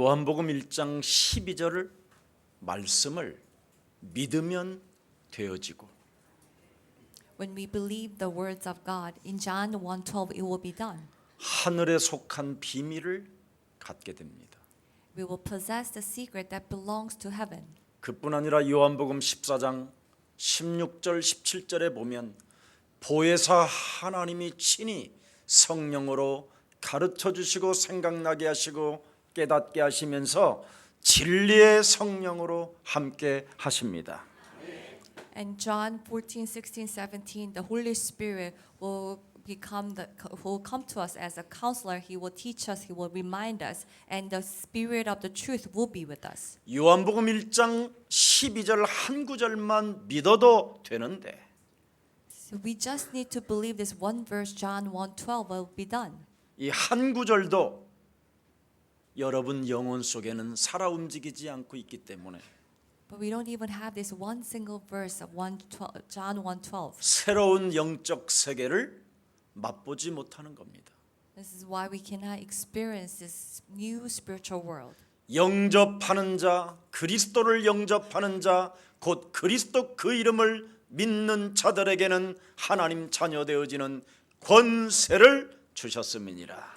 요한복음 1장 12절 말씀을 믿으면 되어지고 When we believe the words of God in John 1:12, it will be done. 하늘에 속한 비밀을 갖게 됩니다. We will possess the secret that belongs to heaven. 그뿐 아니라 요한복음 14장 16절 17절에 보면 보혜사 하나님이 친히 성령으로 가르쳐 주시고 생각나게 하시고 깨닫게 하시면서 진리의 성령으로 함께 하십니다. And John 14, 16, 17, the Holy Spirit will come to us as a counselor. He will teach us, he will remind us, and the spirit of the truth will be with us. 요한복음 1장 12절 한 구절만 믿어도 되는데 So we just need to believe this one verse, John 1:12, will be done. 이 한 구절도 여러분 영혼 속에는 살아 움직이지 않고 있기 때문에 But we don't even have this one single verse of John 1:12. 새로운 영적 세계를 맛보지 못하는 겁니다. This is why we cannot experience this new spiritual world. 영접하는 자, 그리스도를 영접하는 자, 곧 그리스도 그 이름을 믿는 자들에게는 하나님 자녀 되어지는 권세를 주셨음이니라.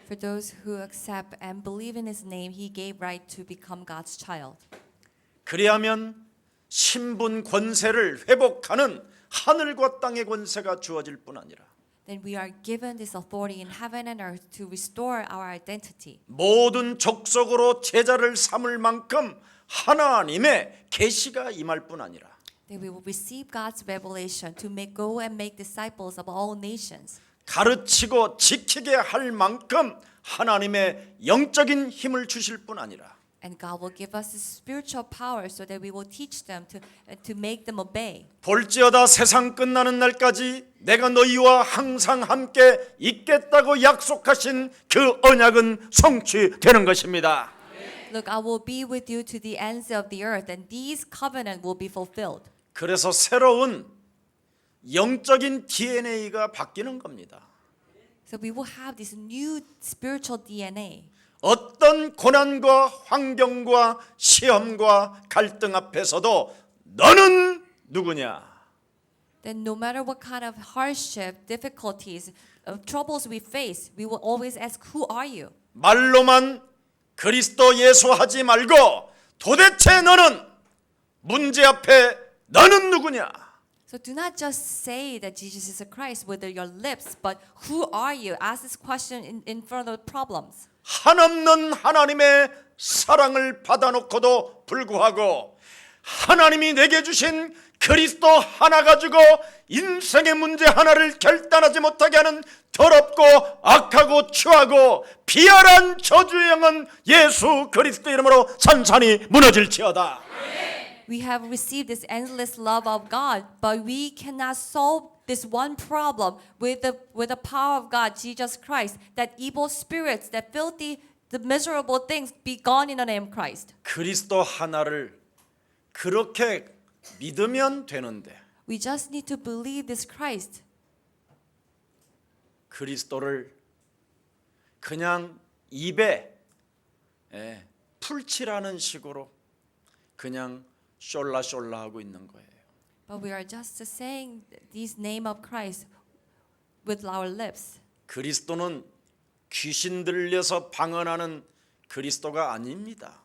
For those who accept and believe in His name, He gave right to become God's child. 그리하면 신분 권세를 회복하는 하늘과 땅의 권세가 주어질 뿐 아니라 Then we are given this authority in heaven and earth to restore our identity. 모든 족속으로 제자를 삼을 만큼 하나님의 계시가 임할 뿐 아니라 That we will receive God's revelation to go and make disciples of all nations. 가르치고 지키게 할 만큼 하나님의 영적인 힘을 주실 뿐 아니라 And God will give us this spiritual power so that we will teach them to make them obey. 볼지어다 세상 끝나는 날까지 내가 너희와 항상 함께 있겠다고 약속하신 그 언약은 성취되는 것입니다. Look, I will be with you to the ends of the earth, and these covenant will be fulfilled. 그래서 새로운 영적인 DNA가 바뀌는 겁니다. So we will have this new spiritual DNA. 어떤 고난과 환경과 시험과 갈등 앞에서도 너는 누구냐? Then no matter what kind of hardship, difficulties, troubles we face, we will always ask, who are you? 말로만 그리스도 예수 하지 말고 도대체 너는 문제 앞에 너는 누구냐? So do not just say that Jesus is a Christ with your lips, but who are you? Ask this question in front of problems. 한없는 하나님의 사랑을 받아놓고도 불구하고 하나님이 내게 주신 그리스도 하나 가지고 인생의 문제 하나를 결단하지 못하게 하는 더럽고 악하고 추하고 비열한 저주의 영은 예수 그리스도 이름으로 산산이 무너질지어다. We have received this endless love of God, but we cannot solve this one problem with the power of God, Jesus Christ, that evil spirits, that filthy, the miserable things be gone in the name of Christ. 그리스도 하나를 그렇게 믿으면 되는데 We just need to believe this Christ. 그리스도를 그냥 입에 풀칠하는 식으로 그냥 숄라숄라 하고 있는 거예요. But we are just saying this name of Christ with our lips. 그리스도는 귀신 들려서 방언하는 그리스도가 아닙니다.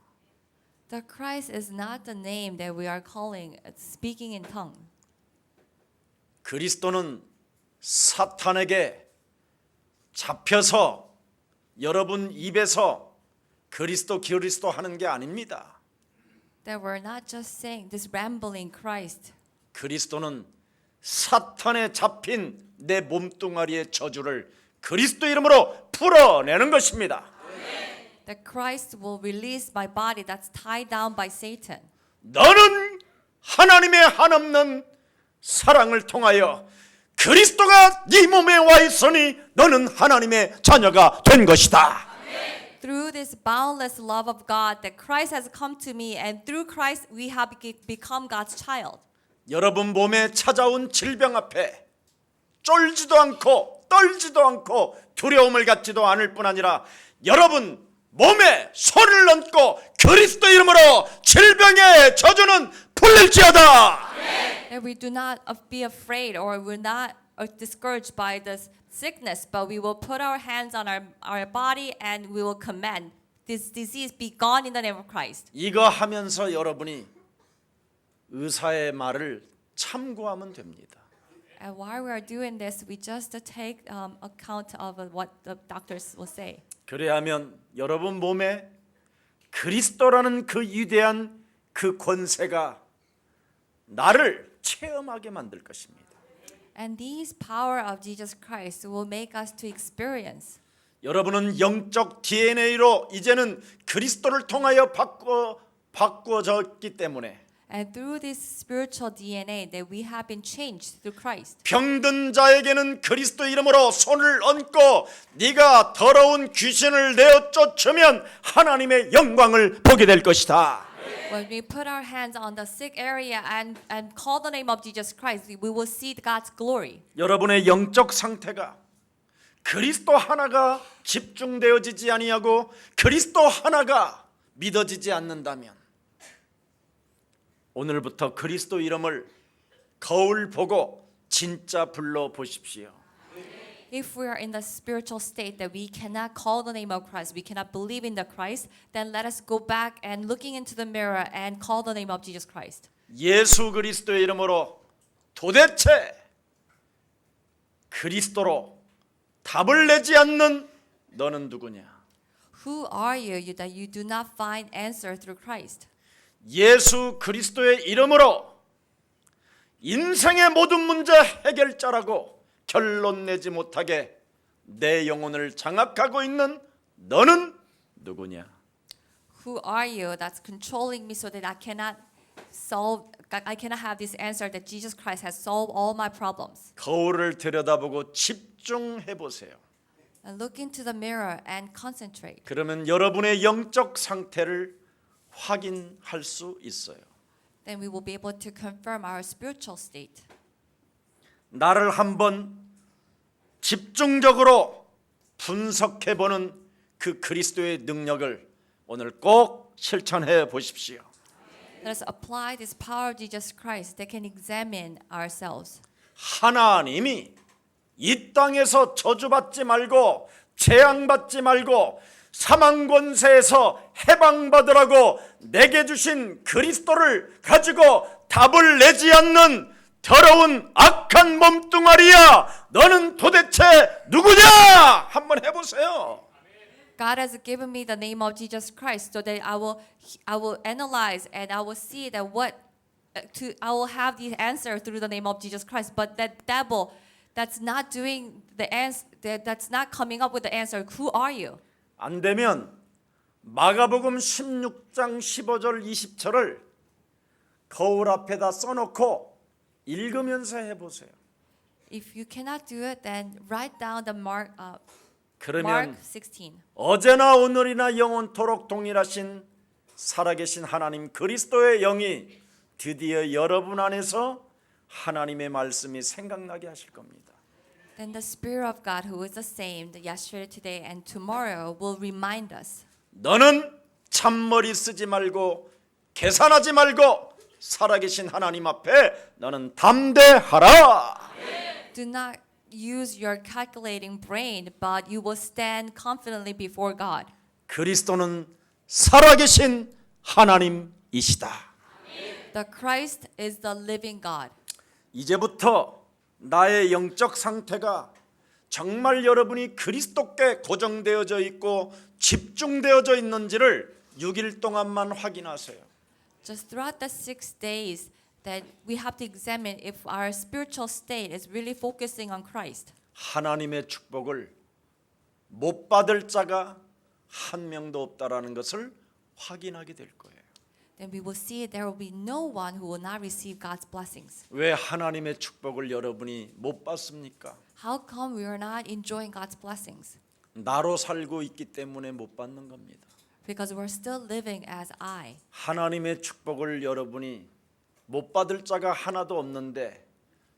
The Christ is not the name that we are calling speaking in tongue. 그리스도는 사탄에게 잡혀서 여러분 입에서 그리스도 하는 게 아닙니다. That we're not just saying this rambling Christ. 그리스도는 사탄에 잡힌 내 몸뚱아리의 저주를 그리스도 이름으로 풀어내는 것입니다. That Christ will release my body that's tied down by Satan. 너는 하나님의 한없는 사랑을 통하여 그리스도가 네 몸에 와 있으니 너는 하나님의 자녀가 된 것이다. Through this boundless love of God that Christ has come to me, and through Christ we have become God's child. 여러분 몸에 찾아온 질병 앞에 쫄지도 않고 떨지도 않고 두려움을 갖지도 않을 뿐 아니라 여러분 몸에 손을 얹고 그리스도 이름으로 질병의 저주는 풀릴지어다. That we do not be afraid or we're not discouraged by this sickness, but we will put our hands on our body and we will command this disease be gone in the name of Christ. 이거 하면서 여러분이 의사의 말을 참고하면 됩니다. And while we are doing this, we just take account of what the doctors will say. 그래야면 여러분 몸에 그리스도라는 그 위대한 그 권세가 나를 체험하게 만들 것입니다. And these power of Jesus Christ will make us to experience. 여러분은 영적 DNA로 이제는 그리스도를 통하여 바꾸어졌기 때문에 And through this spiritual DNA that we have been changed through Christ. 병든 자에게는 그리스도 이름으로 손을 얹고 네가 더러운 귀신을 내어 쫓으면 하나님의 영광을 보게 될 것이다. When we put our hands on the sick area and call the name of Jesus Christ, we will see God's glory. 여러분의 영적 상태가 그리스도 하나가 집중되어지지 아니하고 그리스도 하나가 믿어지지 않는다면 오늘부터 그리스도 이름을 거울 보고 진짜 불러 보십시오. If we are in the spiritual state that we cannot call the name of Christ, we cannot believe in the Christ, then let us go back and looking into the mirror and call the name of Jesus Christ. 예수 그리스도의 이름으로 도대체 그리스도로 답을 내지 않는 너는 누구냐? Who are you that you do not find answer through Christ? 예수 그리스도의 이름으로 인생의 모든 문제 해결자라고 결론 내지 못하게 내 영혼을 장악하고 있는 너는 누구냐? Who are you that's controlling me so that I cannot have this answer that Jesus Christ has solved all my problems? 거울을 들여다보고 집중해 보세요. And look into the mirror and concentrate. 그러면 여러분의 영적 상태를 확인할 수 있어요. Then we will be able to confirm our spiritual state. 나를 한번 집중적으로 분석해 보는 그 그리스도의 능력을 오늘 꼭 실천해 보십시오. Let us apply this power of Jesus Christ that can examine ourselves. 하나님이 이 땅에서 저주받지 말고 재앙받지 말고 사망 권세에서 해방받으라고 내게 주신 그리스도를 가지고 답을 내지 않는 더러운 악한 몸뚱아리야, 너는 도대체 누구냐? 한번 해보세요. God has given me the name of Jesus Christ so that I will analyze and I will see that I will have the answer through the name of Jesus Christ. But that devil that's not doing the answer, that's not coming up with the answer. Who are you? 안 되면 마가복음 16장 15절 20절을 거울 앞에다 써놓고 읽으면서 해보세요. If you cannot do it, then write down the Mark 그러면 16. 어제나 오늘이나 영원토록 동일하신 살아계신 하나님 그리스도의 영이 드디어 여러분 안에서 하나님의 말씀이 생각나게 하실 겁니다. Then the Spirit of God, who is the same yesterday, today, and tomorrow, will remind us. 너는 잔머리 쓰지 말고 계산하지 말고 살아계신 하나님 앞에 너는 담대하라. Do not use your calculating brain, but you will stand confidently before God. 그리스도는 살아계신 하나님이시다. The Christ is the living God. 이제부터 나의 영적 상태가 정말 여러분이 그리스도께 고정되어져 있고 집중되어져 있는지를 6일 동안만 확인하세요. Just throughout the 6 days that we have to examine if our spiritual state is really focusing on Christ. 하나님의 축복을 못 받을 자가 한 명도 없다라는 것을 확인하게 될 거예요. Then we will see there will be no one who will not receive God's blessings. 왜 하나님의 축복을 여러분이 못 받습니까? How come we are not enjoying God's blessings? 나로 살고 있기 때문에 못 받는 겁니다. Because we're still living as I. 하나님의 축복을 여러분이 못 받을 자가 하나도 없는데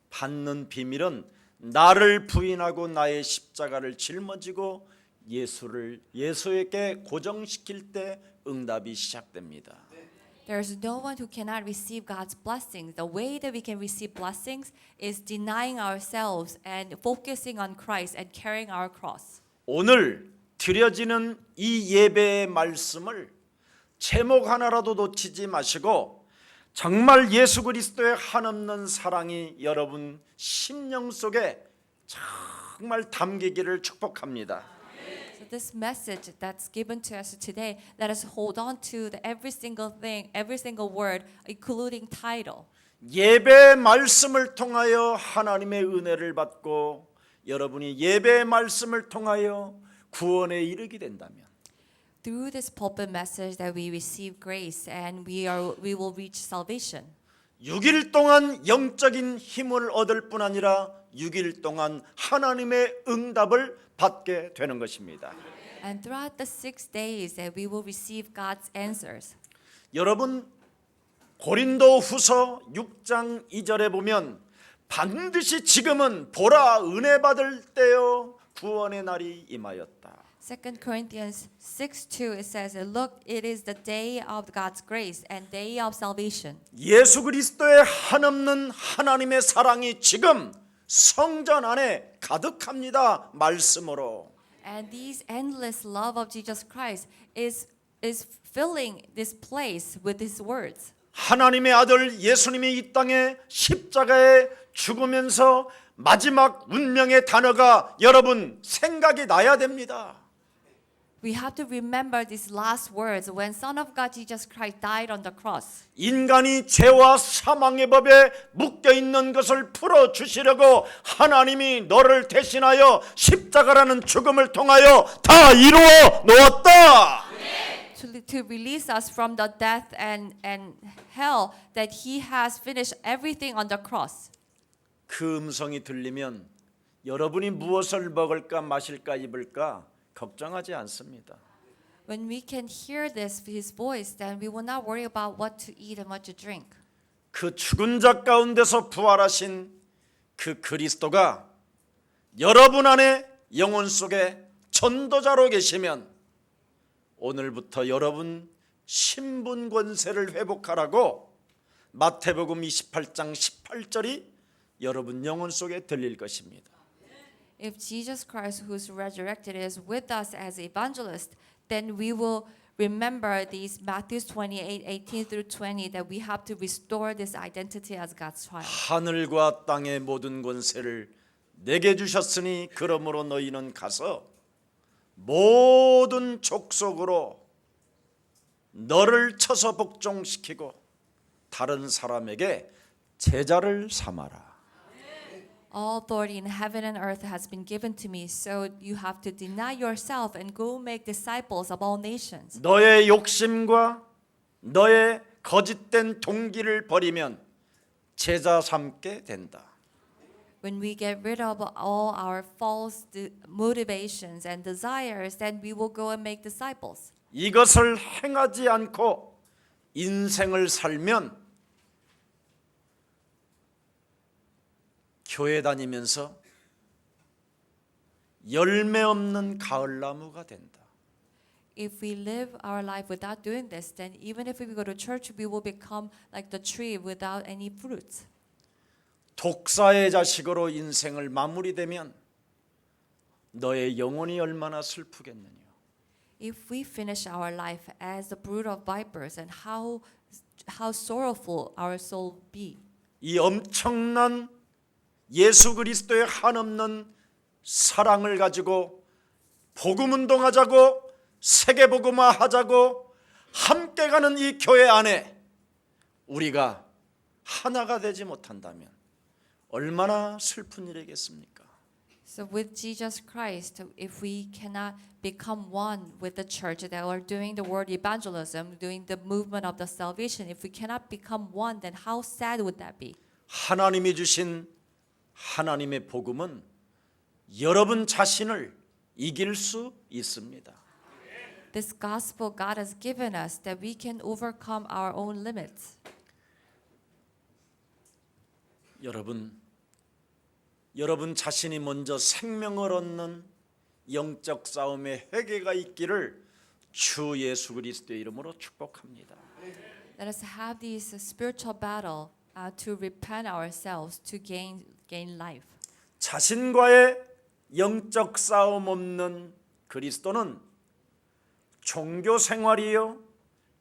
받는 비밀은 나를 부인하고 나의 십자가를 짊어지고 예수에게 고정시킬 때 응답이 시작됩니다. There's no one who cannot receive God's blessings. The way that we can receive blessings is denying ourselves and focusing on Christ and carrying our cross. 오늘 드려지는 이 예배의 말씀을 제목 하나라도 놓치지 마시고 정말 예수 그리스도의 한없는 사랑이 여러분 심령 속에 정말 담기기를 축복합니다. So this message that's given to us today, let us hold on to every single thing, every single word, including title. 예배의 말씀을 통하여 하나님의 은혜를 받고 여러분이 예배의 말씀을 통하여 구원에 이르게 된다면 Through this pulpit message that we receive grace and we will reach salvation. 6일 동안 영적인 힘을 얻을 뿐 아니라 6일 동안 하나님의 응답을 받게 되는 것입니다. And throughout the 6 days that we will receive God's answers. 여러분 고린도후서 6장 2절에 보면 반드시 지금은 보라 은혜 받을 때요 구원의 날이 임하였다. 2 Corinthians 6:2 it says, "Look, it is the day of God's grace and day of salvation." 예수 그리스도의 한없는 하나님의 사랑이 지금 성전 안에 가득합니다. 말씀으로. And this endless love of Jesus Christ is filling this place with his words. 하나님의 아들 예수님이 이 땅에 십자가에 죽으면서 마지막 운명의 단어가 여러분 생각이 나야 됩니다. We have to remember these last words when Son of God Jesus Christ died on the cross. 인간이 죄와 사망의 법에 묶여 있는 것을 풀어 주시려고 하나님이 너를 대신하여 십자가라는 죽음을 통하여 다 이루어 놓았다. To release us from the death and hell that he has finished everything on the cross. 그 음성이 들리면 여러분이 무엇을 먹을까 마실까 입을까 걱정하지 않습니다. When we can hear his voice, then we will not worry about what to eat and what to drink. 그 죽은 자 가운데서 부활하신 그 그리스도가 여러분 안에 영혼 속에 전도자로 계시면 오늘부터 여러분 신분 권세를 회복하라고 마태복음 28장 18절이 여러분 영혼 속에 들릴 것입니다. If Jesus Christ, who's resurrected, is with us as evangelist, then we will remember these Matthew 28:18 through 20 that we have to restore this identity as God's child. 하늘과 땅의 모든 권세를 내게 주셨으니 그러므로 너희는 가서 모든 족속으로 너를 쳐서 복종시키고 다른 사람에게 제자를 삼아라. All authority in heaven and earth has been given to me, so you have to deny yourself and go make disciples of all nations. 너의 욕심과 너의 거짓된 동기를 버리면 제자 삼게 된다. When we get rid of all our false motivations and desires, then we will go and make disciples. 이것을 행하지 않고 인생을 살면 교회 다니면서 열매 없는 가을나무가 된다. If we live our life without doing this, then even if we go to church, we will become like the tree without any fruits. 독사의 자식으로 인생을 마무리되면 너의 영혼이 얼마나 슬프겠느냐. If we finish our life as the brood of vipers, and how sorrowful our soul be. 이 엄청난 예수 그리스도의 한없는 사랑을 가지고 복음 운동하자고 세계 복음화 하자고 함께 가는 이 교회 안에 우리가 하나가 되지 못한다면 얼마나 슬픈 일이겠습니까? So with Jesus Christ, if we cannot become one with the church that are doing the word evangelism, doing the movement of the salvation, if we cannot become one, then how sad would that be? 하나님이 주신 하나님의 복음은 여러분 자신을 이길 수 있습니다. This gospel God has given us that we can overcome our own limits. 여러분 자신이 먼저 생명을 얻는 영적 싸움의 회개가 있기를 주 예수 그리스도의 이름으로 축복합니다. Let us have this spiritual battle to repent ourselves to gain life. 자신과의 영적 싸움 없는 그리스도는 종교 생활이요,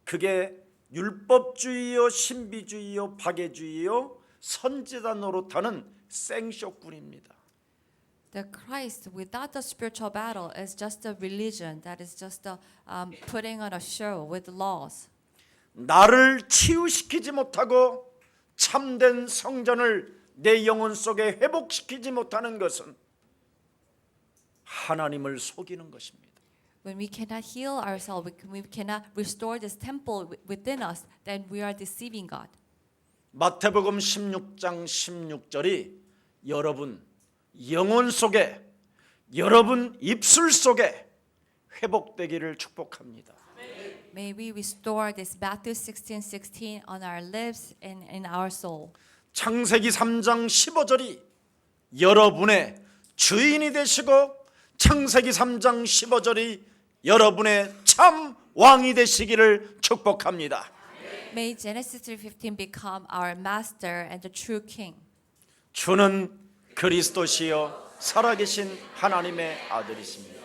그게 율법주의요, 신비주의요, 박애주의요, 선지자 노릇하는 생쇼꾼입니다. The Christ without the spiritual battle is just a religion that is just putting on a show with laws. 나를 치유시키지 못하고 참된 성전을 내 영혼 속에 회복시키지 못하는 것은 하나님을 속이는 것입니다. When we cannot heal ourselves, we cannot restore this temple within us, then we are deceiving God. 마태복음 16장 16절이 여러분 영혼 속에, 여러분 입술 속에 회복되기를 축복합니다. May we restore this Matthew 16:16 on our lips and in our soul. 창세기 3장 15절이 여러분의 주인이 되시고 창세기 3장 15절이 여러분의 참 왕이 되시기를 축복합니다. May Genesis 3:15 become our master and the true king. 주는 그리스도시요 살아계신 하나님의 아들이십니다.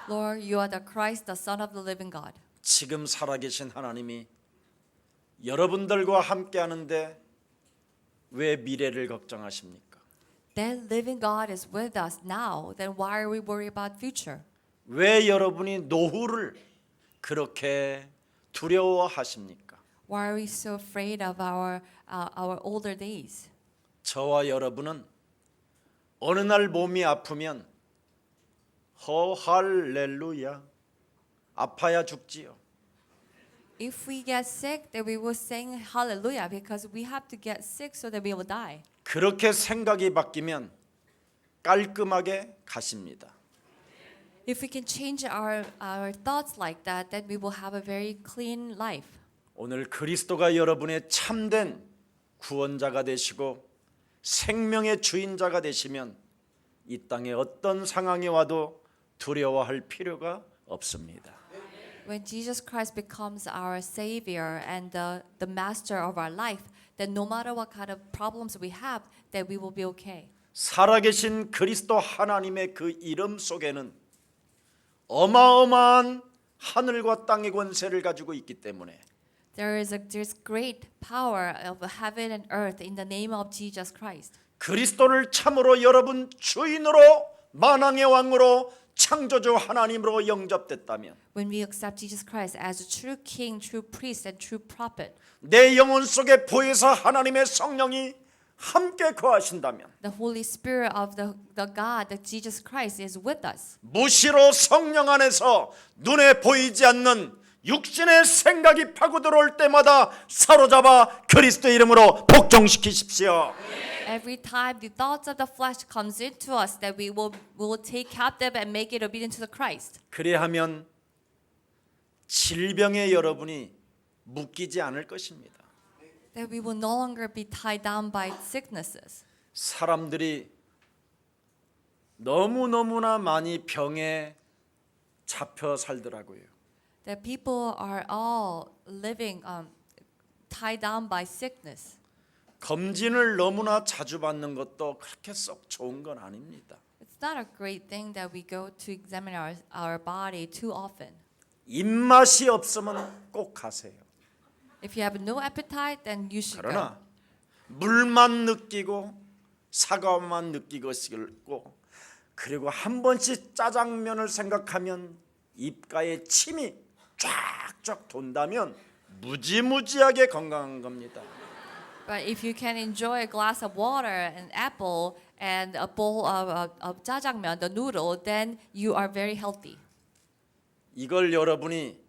Lord, you are the Christ, the Son of the living God. 지금 살아계신 하나님이 여러분들과 함께 하는데 왜 미래를 걱정하십니까? That living God is with us now, then why are we worried about future? 왜 여러분이 노후를 그렇게 두려워하십니까? Why are we so afraid of our older days? 저와 여러분은 어느 날 몸이 아프면 할렐루야 아파야 죽지요. If we get sick, then we will sing hallelujah because we have to get sick so that we will die. 그렇게 생각이 바뀌면 깔끔하게 가십니다. If we can change our thoughts like that, then we will have a very clean life. 오늘 그리스도가 여러분의 참된 구원자가 되시고 생명의 주인자가 되시면 이 땅에 어떤 상황이 와도 두려워할 필요가 없습니다. When Jesus Christ becomes our Savior and the master of our life, then no matter what kind of problems we have, that we will be okay. 살아계신 그리스도 하나님의 그 이름 속에는 어마어마한 하늘과 땅의 권세를 가지고 있기 때문에 There's great power of heaven and earth in the name of Jesus Christ. 그리스도를 참으로 여러분 주인으로 만왕의 왕으로 창조주 하나님으로 영접됐다면 When we accept Jesus Christ as a true King, true priest, and true prophet, 내 영혼 속에 보혜사 하나님의 성령이 함께 거하신다면 the Holy Spirit of the God, that Jesus Christ is with us. 무시로 성령 안에서 눈에 보이지 않는 육신의 생각이 파고 들어올 때마다 사로잡아 그리스도의 이름으로 복종시키십시오. Every time the thoughts of the flesh comes into us, that we will take captive and make it obedient to the Christ. 그래야면 질병에 여러분이 묶이지 않을 것입니다. That we will no longer be tied down by sicknesses. 사람들이 너무너무나 많이 병에 잡혀 살더라고요. That people are all living tied down by sickness. 검진을 너무나 자주 받는 것도 그렇게 썩 좋은 건 아닙니다. It's not a great thing that we go to examine our body too often. 입맛이 없으면 꼭 가세요. If you have no appetite, then you should go. 그러나 물만 느끼고 사과만 느끼고 있고 그리고 한 번씩 짜장면을 생각하면 입가에 침이 쫙쫙 돈다면 무지무지하게 건강한 겁니다. But if you can enjoy a glass of water, an apple, and a bowl of jjajangmyeon, the noodle, then you are very healthy. 이걸 여러분이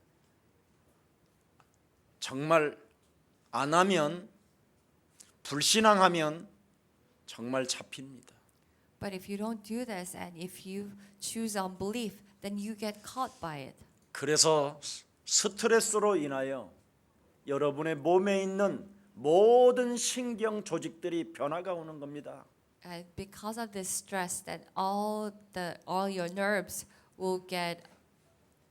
정말 안 하면 불신앙하면 정말 잡힙니다. But if you don't do this and if you choose unbelief, then you get caught by it. 그래서 스트레스로 인하여 여러분의 몸에 있는 모든 신경 조직들이 변화가 오는 겁니다. And because of this stress, that all your nerves will get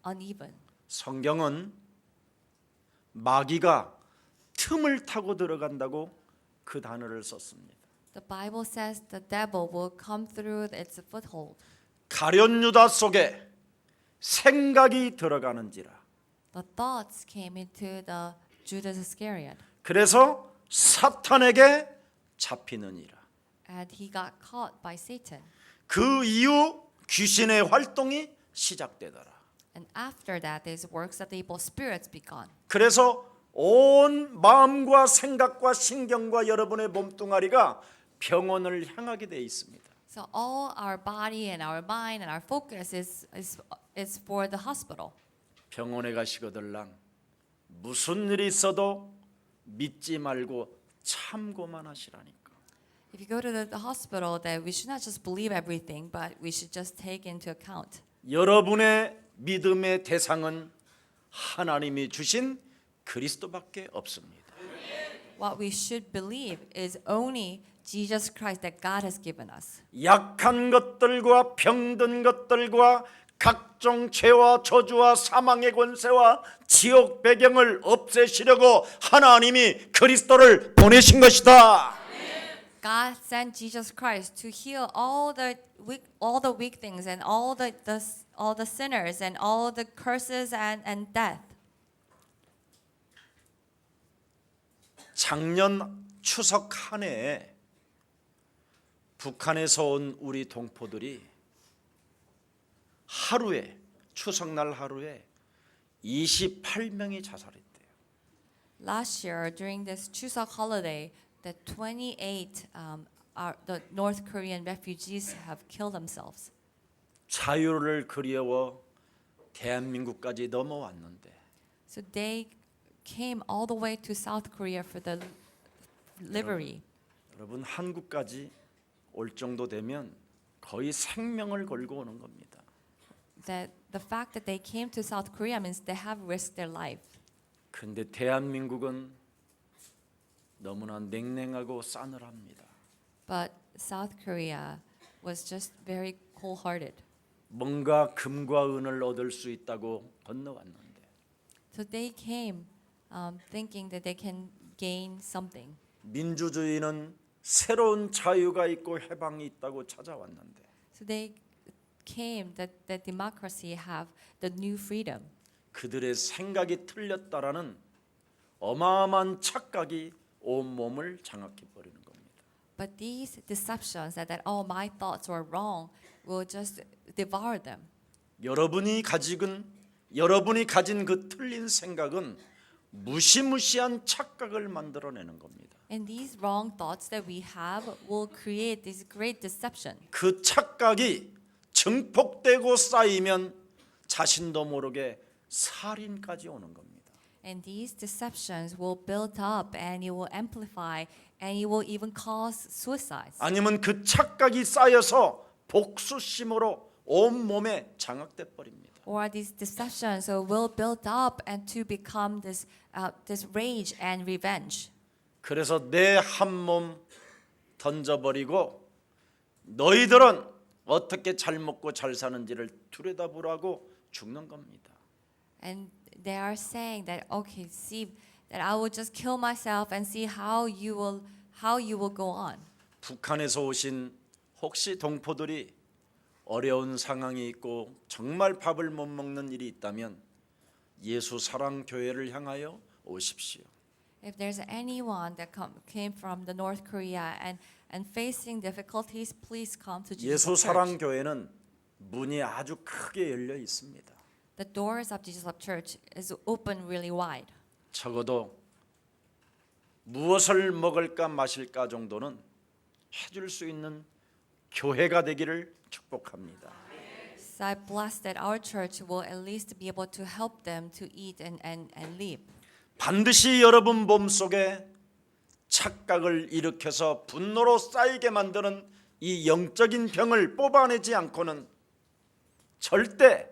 uneven. 성경은 마귀가 틈을 타고 들어간다고 그 단어를 썼습니다. The Bible says the devil will come through its foothold. 가룟 유다 속에 생각이 들어가는지라. The thoughts came into the Judas Iscariot, 그래서 사탄에게 잡히느니라. and he got caught by Satan. 그 이후 귀신의 활동이 시작되더라. And after that, these works of the evil spirits began. 그래서 온 마음과 생각과 신경과 여러분의 몸뚱아리가 병원을 향하게 돼 있습니다. So all our body and our mind and our focus is for the hospital. 병원에 가시거들랑 무슨 일이 있어도 믿지 말고 참고만 하시라니까. If you go to the hospital, that we should not just believe everything, but we should just take into account. 여러분의 믿음의 대상은 하나님이 주신 그리스도밖에 없습니다. What we should believe is only Jesus Christ that God has given us. 약한 것들과 병든 것들과 각종 죄와 저주와 사망의 권세와 지옥 배경을 없애시려고 하나님이 그리스도를 보내신 것이다. God sent Jesus Christ to heal all the weak things and all the sinners and all the curses and death. 작년 추석 한 해에 북한에서 온 우리 동포들이 하루에 추석날 하루에 28명이 자살했대요. Last year, during this Chuseok holiday, the 28 the North Korean refugees have killed themselves. 자유를 그리워 대한민국까지 넘어왔는데 So they came all the way to South Korea for the liberty. 여러분 한국까지 올 정도 되면 거의 생명을 걸고 오는 겁니다. That the fact that they came to South Korea means they have risked their life. 근데 대한민국은 너무나 냉랭하고 싸늘합니다. But South Korea was just very cold-hearted. 뭔가 금과 은을 얻을 수 있다고 건너왔는데 So they came thinking that they can gain something. 민주주의는 새로운 자유가 있고 해방이 있다고 찾아왔는데 So they came that democracy have the new freedom. 그들의 생각이 틀렸다라는 어마어마한 착각이 온 몸을 장악해 버리는 겁니다. But these deceptions that oh my thoughts were wrong will just devour them. 여러분이 가진 그 틀린 생각은 무시무시한 착각을 만들어내는 겁니다. And these wrong thoughts that we have will create this great deception. 그 착각이 증폭되고 쌓이면 자신도 모르게 살인까지 오는 겁니다. And these deceptions will build up and it will amplify and it will even cause suicides. 아니면 그 착각이 쌓여서 복수심으로 온 몸에 장악돼 버립니다. Or these deceptions will build up and to become this rage and revenge. 그래서 내 한 몸 던져버리고 너희들은 어떻게 잘 먹고 잘 사는지를 들여다보라고 죽는 겁니다. And they are saying that okay, see that I will just kill myself and see how you will go on. 북한에서 오신 혹시 동포들이 어려운 상황이 있고 정말 밥을 못 먹는 일이 있다면 예수 사랑 교회를 향하여 오십시오. If there's anyone that came from the North Korea and facing difficulties, please come to Jesus 예수 Love 사랑 Church. 교회는 문이 아주 크게 열려 있습니다. The doors of Jesus Love Church is open really wide. 적어도 무엇을 먹을까 마실까 정도는 해줄 수 있는 교회가 되기를 축복합니다. So I bless that our church will at least be able to help them to eat and live. 반드시 여러분 몸속에 착각을 일으켜서 분노로 쌓이게 만드는 이 영적인 병을 뽑아내지 않고는 절대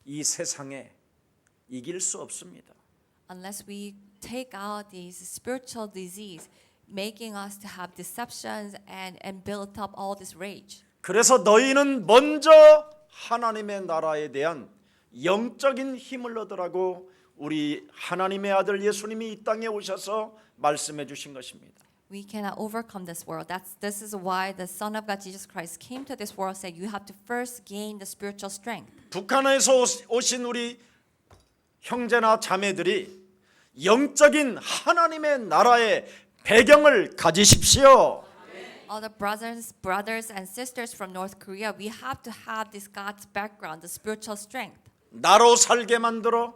이 세상에 이길 수 없습니다. Unless we take out these spiritual disease, making us to have deceptions and build up all this rage. 그래서 너희는 먼저 하나님의 나라에 대한 영적인 힘을 얻으라고 우리 하나님의 아들 예수님이 이 땅에 오셔서 말씀해 주신 것입니다. We cannot overcome this world. This is why the Son of God, Jesus Christ, came to this world and said, you have to first gain the spiritual strength. 북한에서 오신 우리 형제나 자매들이 영적인 하나님의 나라의 배경을 가지십시오. All the brothers and sisters from North Korea, we have to have this God's background, the spiritual strength. 나로 살게 만들어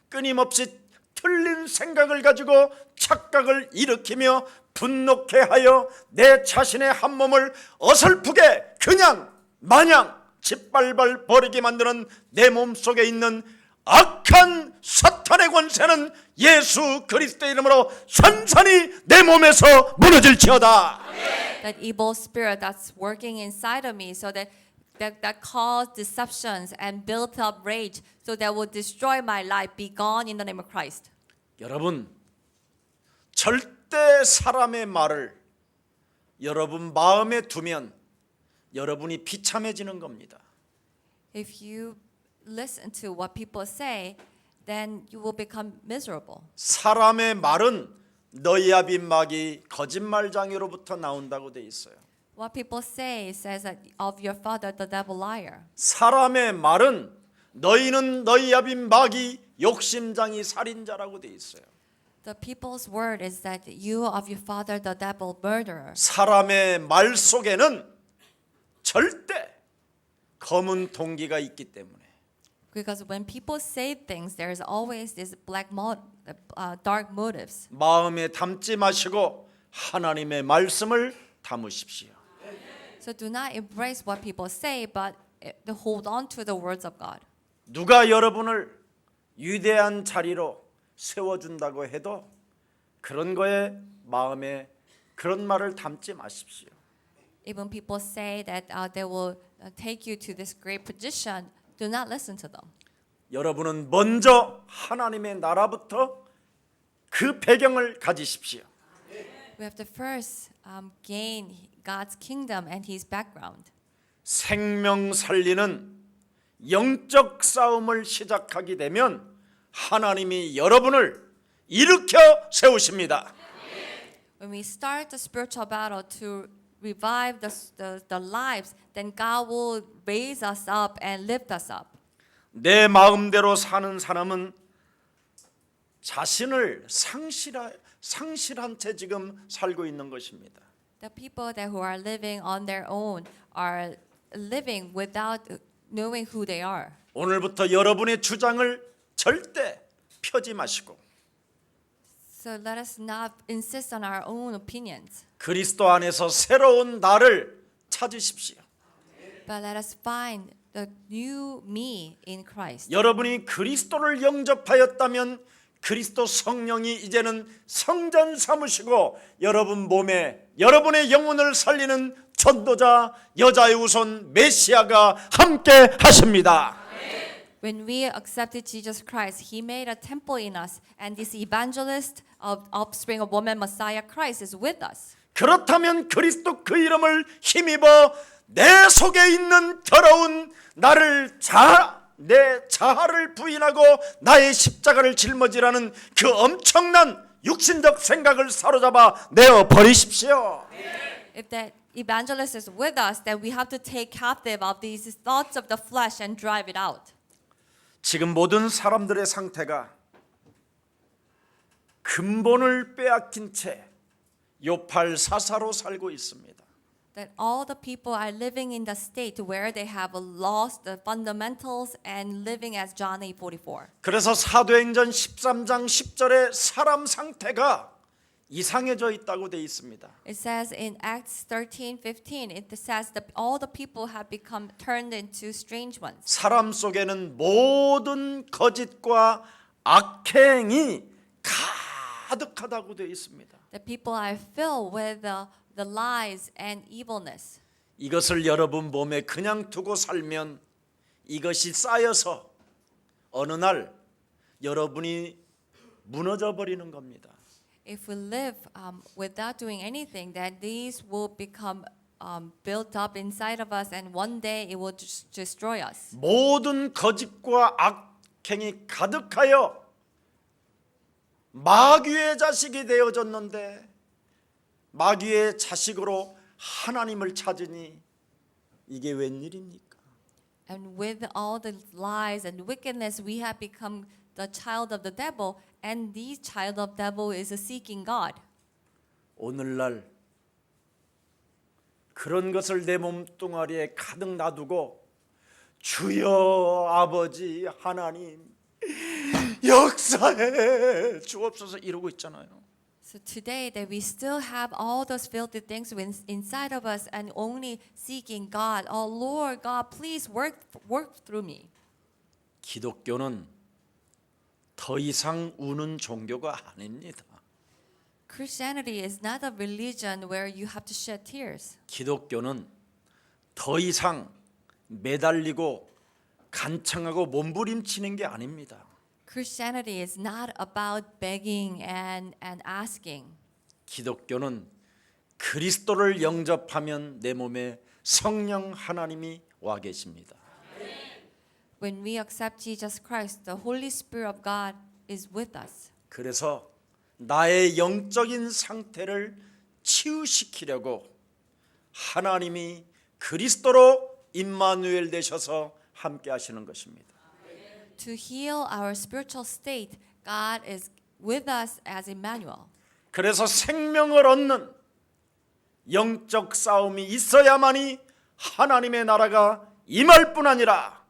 끊임없이 틀린 생각을 가지고 착각을 일으키며 분노케 하여 내 자신의 한 몸을 어설프게 그냥 마냥 짓밟아 버리게 만드는 내 몸속에 있는 악한 사탄의 권세는 예수 그리스도의 이름으로 산산이 내 몸에서 무너질지어다. That evil spirit that's working inside of me, so that caused deceptions and built up rage, so that will destroy my life, be gone in the name of Christ. 여러분, 절대 사람의 말을 여러분 마음에 두면 여러분이 비참해지는 겁니다. If you listen to what people say, then you will become miserable. 사람의 말은 너희 아비 마귀 거짓말장애로부터 나온다고 돼 있어요. What people say says that of your father, the devil liar. 사람의 말은 너희는 너희 아비 마귀 욕심장이 살인자라고 돼 있어요. The people's word is that you of your father, the devil murderer. 사람의 말 속에는 절대 검은 동기가 있기 때문에 Because when people say things, there is always this dark motives. 마음에 담지 마시고 하나님의 말씀을 담으십시오. So do not embrace what people say, but hold on to the words of God. 누가 여러분을 위대한 자리로 세워준다고 해도 그런 거에 마음에 그런 말을 담지 마십시오. Even people say that they will take you to this great position, do not listen to them. 여러분은 먼저 하나님의 나라부터 그 배경을 가지십시오. We have to first gain God's kingdom and His background. 생명 살리는 영적 싸움을 시작하게 되면 하나님이 여러분을 일으켜 세우십니다. When we start the spiritual battle to revive the lives, then God will raise us up and lift us up. 내 마음대로 사는 사람은 자신을 상실한 채 지금 살고 있는 것입니다. The people that who are living on their own are living without knowing who they are. 오늘부터 여러분의 주장을 절대 펴지 마시고 So let us not insist on our own opinions, 그리스도 안에서 새로운 나를 찾으십시오. but let us find the new me in Christ. 여러분이 그리스도를 영접하였다면 그리스도 성령이 이제는 성전 삼으시고 여러분 몸에 여러분의 영혼을 살리는 전도자 여자의 우선 메시아가 함께 하십니다. When we accepted Jesus Christ, He made a temple in us, and this evangelist of offspring of woman Messiah Christ is with us. 그렇다면 그리스도 그 이름을 힘입어 내 속에 있는 더러운 나를 내 자아를 부인하고 나의 십자가를 짊어지라는 그 엄청난 육신적 생각을 사로잡아 내어 버리십시오. If that evangelist is with us, then we have to take captive of these thoughts of the flesh and drive it out. 지금 모든 사람들의 상태가 근본을 빼앗긴 채 요팔사사로 살고 있습니다. That all the people are living in the state where they have lost the fundamentals and living as John 8:44. 그래서 사도행전 13장 10절에 사람 상태가 이상해져 있다고 돼 있습니다. It says in Acts 13:15, it says that all the people have become turned into strange ones. 사람 속에는 모든 거짓과 악행이 가득하다고 돼 있습니다. The people are filled with the lies and evilness. 이것을 여러분 몸에 그냥 두고 살면 이것이 쌓여서 어느 날 여러분이 무너져 버리는 겁니다. If we live without doing anything, then these will become built up inside of us, and one day it will just destroy us. 모든 거짓과 악행이 가득하여 마귀의 자식이 되어졌는데 마귀의 자식으로 하나님을 찾으니 이게 웬일입니까? And with all the lies and wickedness, we have become the child of the devil, and this child of devil is seeking God. 오늘날 그런 것을 내 몸뚱아리에 가득 놔두고 주여 아버지 하나님 역사해 주옵소서 이러고 있잖아요. So today that we still have all those filthy things inside of us and only seeking God. Oh Lord God, please work through me. 기독교는 더 이상 우는 종교가 아닙니다. Christianity is not a religion where you have to shed tears. 기독교는 더 이상 매달리고 간청하고 몸부림치는 게 아닙니다. Christianity is not about begging and asking. 기독교는 그리스도를 영접하면 내 몸에 성령 하나님이 와 계십니다. When we accept Jesus Christ, the Holy Spirit of God is with us. 그래서 나의 영적인 상태를 치유시키려고 하나님이 그리스도로 임마누엘 되셔서 함께 하시는 것입니다. To heal our spiritual state, God is with us as Emmanuel. 그래서 생명을 얻는 영적 싸움이 있어야만이 하나님의 나라가 임할 뿐 아니라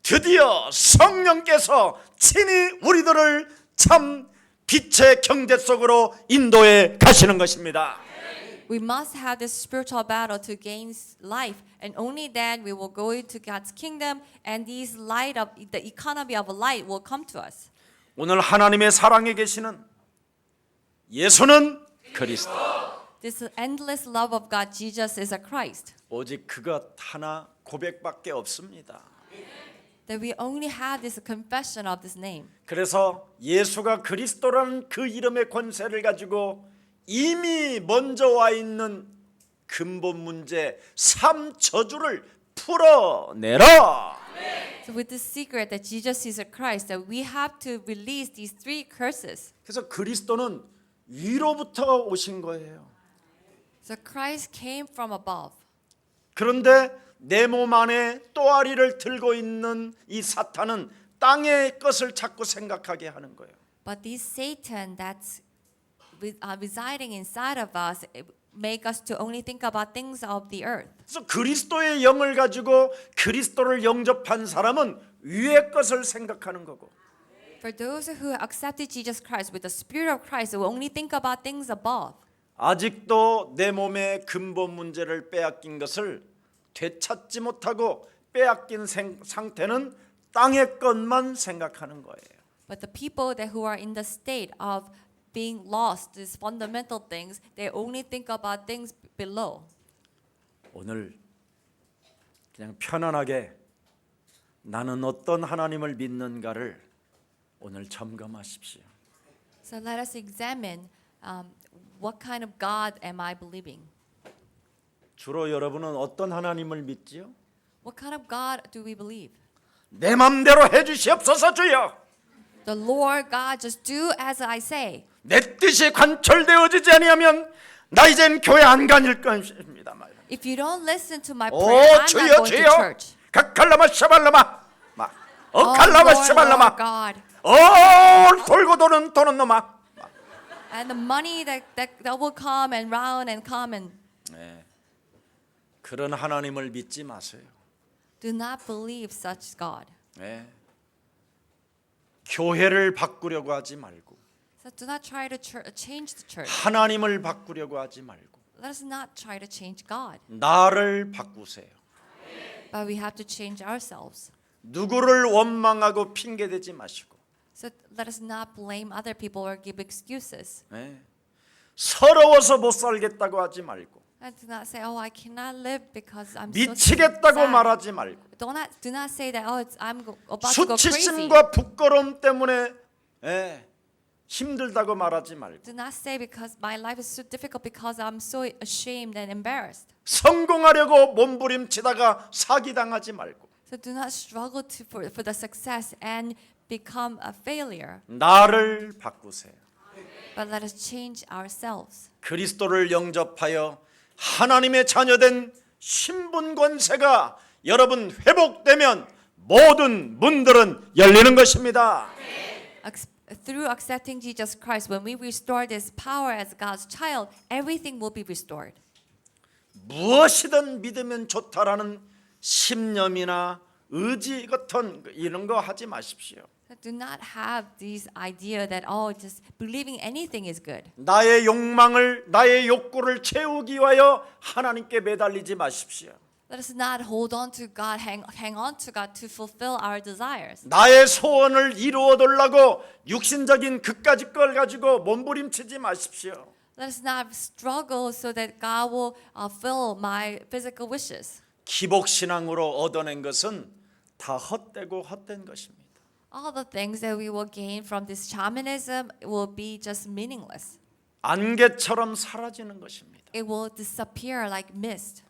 드디어 성령께서 친히 우리들을 참 빛의 경제 속으로 인도해 가시는 것입니다. We must have this spiritual battle to gain life, and only then we will go into God's kingdom, and these light of the economy of light will come to us. 오늘 하나님의 사랑에 계시는 예수는 그리스도, This endless love of God, Jesus is a Christ. 오직 그것 하나 고백밖에 없습니다. That we only have this confession of this name. 그래서 예수가 그리스도라는 그 이름의 권세를 가지고 이미 먼저 와 있는 근본 문제 3저주를 풀어내라. So with this secret that Jesus is a Christ, that we have to release these 3 curses. 그래서 그리스도는 위로부터 오신 거예요. So Christ came from above. 그런데 내 몸 안에 또아리를 들고 있는 이 사탄은 땅의 것을 자꾸 생각하게 하는 거예요. But this Satan that's residing inside of us make us to only think about things of the earth. 그래서 그리스도의 영을 가지고 그리스도를 영접한 사람은 위의 것을 생각하는 거고 For those who accepted Jesus Christ with the Spirit of Christ, will only think about things above. 아직도 내 몸의 근본 문제를 빼앗긴 것을 되찾지 못하고 빼앗긴 상태는 땅의 것만 생각하는 거예요. But the people that who are in the state of being lost, these fundamental things, they only think about things below. 오늘 그냥 편안하게 나는 어떤 하나님을 믿는가를 오늘 점검하십시오. So let us examine what kind of God am I believing? 주로 여러분은 어떤 하나님을 믿지요? What kind of God do we believe? 내 맘대로 해주시옵소서 주여. The Lord God, just do as I say. 내 뜻이 관철되어지지 아니하면 나 이젠 교회 안 다닐 것입니다. If you don't listen to my 오 prayer, I'm not 주여 going to 주여. church. 각칼라마 샤발라마 막 칼라마 Lord, 샤발라마 Lord God. 돌고 도는 놈아. And the money that will come and round and come and 네. 그런 하나님을 믿지 마세요. do not believe such God. 네. 교회를 바꾸려고 하지 말고 So do not try to change the church. 하나님을 바꾸려고 하지 말고 Let us not try to change God, 나를 바꾸세요. but we have to change ourselves. 누구를 원망하고 핑계대지 마시고 So let us not blame other people or give excuses. 네. 서러워서 못 살겠다고 하지 말고 And do not say, "Oh, I cannot live because I'm so 미치겠다고 sad." 말하지 말고 Do not say that. Oh, I'm about to go crazy. 수치심과 부끄러움 때문에 예, 힘들다고 말하지 말고 Do not say because my life is so difficult because I'm so ashamed and embarrassed. 성공하려고 몸부림치다가 사기당하지 말고 So do not struggle for the success and become a failure. 나를 바꾸세요. But let us change ourselves. 그리스도를 영접하여 하나님의 자녀된 신분 권세가 여러분 회복되면 모든 문들은 열리는 것입니다. Through accepting Jesus Christ, when we restore this power as God's child, everything will be restored. 무엇이든 믿으면 좋다라는 신념이나 의지 같은 이런 거 하지 마십시오. Do not have this idea that just believing anything is good. 나의 욕망을 나의 욕구를 채우기 위하여 하나님께 매달리지 마십시오. Let us not hold on to God, hang on to God to fulfill our desires. 나의 소원을 이루어달라고 육신적인 그까짓 걸 가지고 몸부림치지 마십시오. Let us not struggle so that God will fill my physical wishes. 기복신앙으로 얻어낸 것은 다 헛되고 헛된 것입니다. All the things that we will gain from this shamanism will be just meaningless. 안개처럼 사라지는 것입니다. It will disappear like mist.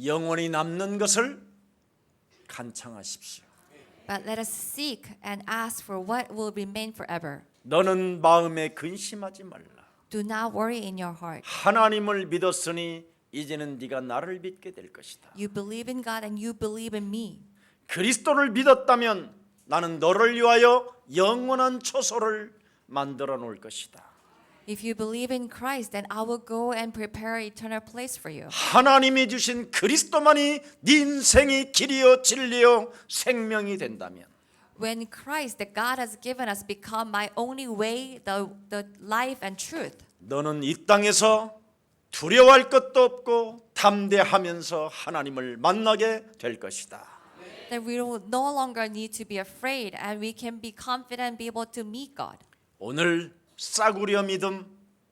영원히 남는 것을 간청하십시오. But let us seek and ask for what will remain forever. 너는 마음에 근심하지 말라. Do not worry in your heart. 하나님을 믿었으니 이제는 네가 나를 믿게 될 것이다. You believe in God and you believe in me. 그리스도를 믿었다면 나는 너를 위하여 영원한 초소를 만들어 놓을 것이다. If you believe in Christ, then I will go and prepare an eternal place for you. 하나님이 주신 그리스도만이 네 인생이 길이요 진리요 생명이 된다면 When Christ, that God has given us, become my only way, the life and truth, 너는 이 땅에서 두려워할 것도 없고 담대하면서 하나님을 만나게 될 것이다. then we will no longer need to be afraid and we can be confident and be able to meet God. 오늘 싸구려 믿음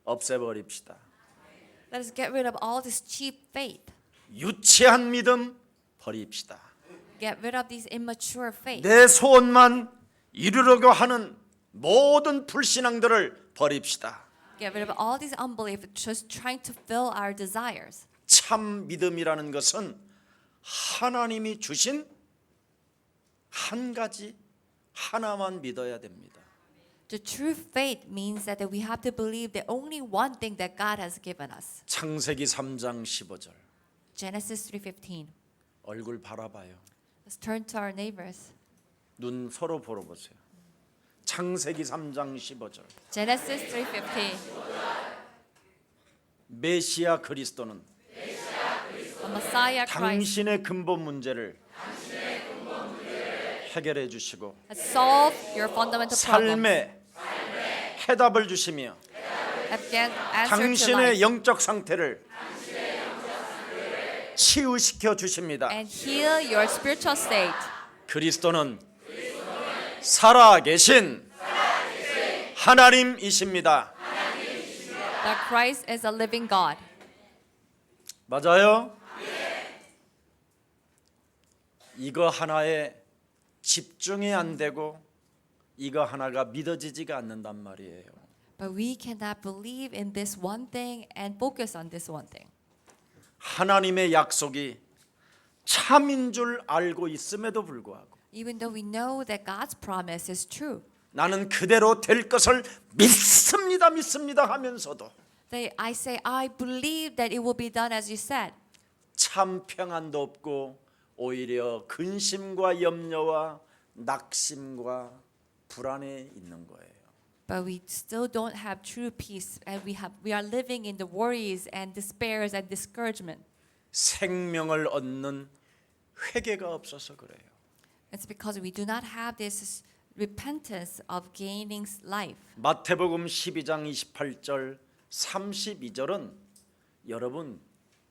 없애버립시다. Let us get rid of all this cheap faith. 유치한 믿음 버립시다. Get rid of this immature faith. 내 소원만 이루려고 하는 모든 불신앙들을 버립시다. Get rid of all this unbelief, just trying to fill our desires. 참 믿음이라는 것은 하나님이 주신 한 가지 하나만 믿어야 됩니다. The true faith means that we have to believe the only one thing that God has given us. 창세기 3장 15절. Genesis 3:15. 얼굴 바라봐요. Let's turn to our neighbors. 눈 서로 보러 보세요. 창세기 3장 15절. Genesis 3:15. 메시아 그리스도는 The Messiah Christ 당신의 근본 문제를 해결해 주시고 has solved your fundamental problems. 삶의 해답을 주시며 Again, answer to 당신의 life 영적 상태를 치유시켜 주십니다. and heal your spiritual state. 그리스도는 살아계신 하나님이십니다. That Christ is a living God. 맞아요? 이거 하나에 집중이 안 되고 이거 하나가 믿어지지가 않는단 말이에요. But we cannot believe in this one thing and focus on this one thing. 하나님의 약속이 참인 줄 알고 있음에도 불구하고 Even though we know that God's promise is true. 나는 그대로 될 것을 믿습니다 하면서도 I say, I believe that it will be done as you said. 참 평안도 없고 오히려 근심과 염려와 낙심과 불안에 있는 거예요. But we still don't have true peace and we are living in the worries and despairs and discouragement. 생명을 얻는 회개가 없어서 그래요. It's because we do not have this repentance of gaining life. 마태복음 12장 28절 32절은 여러분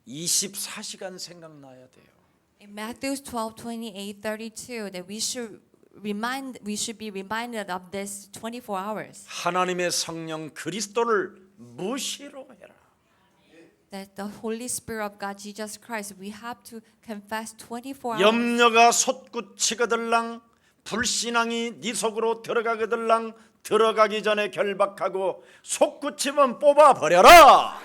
24시간 생각나야 돼요. In Matthew 12:28-32, that we should be reminded of this 24 hours. 하나님의 성령 그리스도를 무시로 해라. That the Holy Spirit of God, Jesus Christ, we have to confess 24 hours. 염려가 솟구치거들랑 불신앙이 네 속으로 들어가거들랑 들어가기 전에 결박하고 솟구치면 뽑아버려라.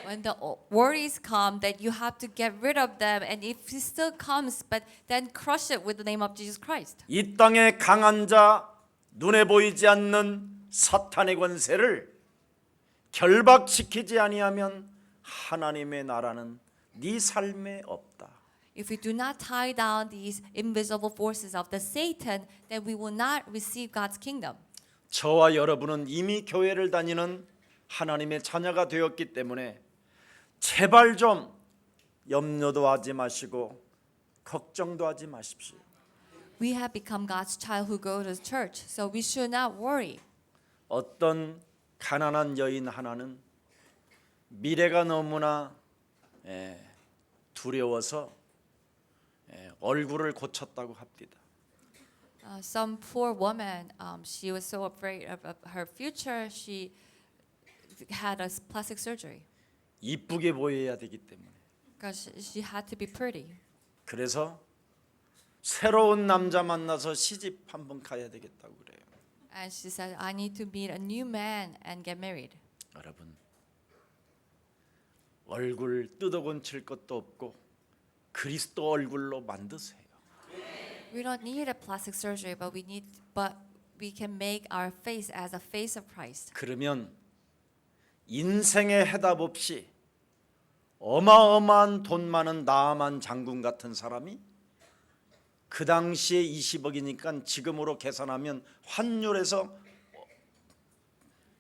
When the worries come, that you have to get rid of them, and if it still comes, but then crush it with the name of Jesus Christ. 이 땅의 강한 자, 눈에 보이지 않는 사탄의 권세를 결박시키지 아니하면 하나님의 나라는 네 삶에 없다. If we do not tie down these invisible forces of the Satan, then we will not receive God's kingdom. 저와 여러분은 이미 교회를 다니는 하나님의 자녀가 되었기 때문에 제발 좀 염려도 하지 마시고 걱정도 하지 마십시오. We have become God's child who go to church, so we should not worry. 어떤 가난한 여인 하나는 미래가 너무나 두려워서 얼굴을 고쳤다고 합니다. Some poor woman, she was so afraid of her future, she had a plastic surgery 이쁘게 보여야 되기 때문에. because she had to be pretty. 그래서 새로운 남자 만나서 시집 한번 가야 되겠다고 그래요. And she said, I need to meet a new man and get married. 여러분, 얼굴 뜯어곤칠 것도 없고 그리스도 얼굴로 만드세요. We don't need a plastic surgery, but we can make our face as a face of Christ. 그러면 인생의 해답 없이 어마어마한 돈 많은 나아만 장군 같은 사람이 그 당시에 20억이니까 지금으로 계산하면 환율에서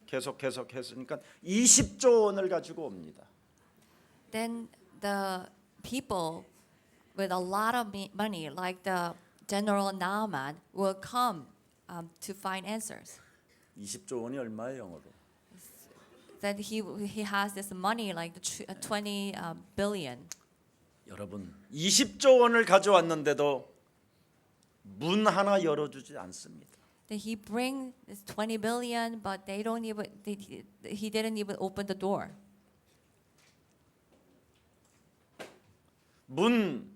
계속 했으니까 20조 원을 가지고 옵니다. Then the people with a lot of money, like the General Naaman, will come to find answers. 20조 원이 얼마예요, 영어로? That he has this money, like the 20 billion. 여러분, 20조 원을 가져왔는데도 문 하나 열어주지 않습니다. That he bring this 20 billion, but he didn't even open the door. 문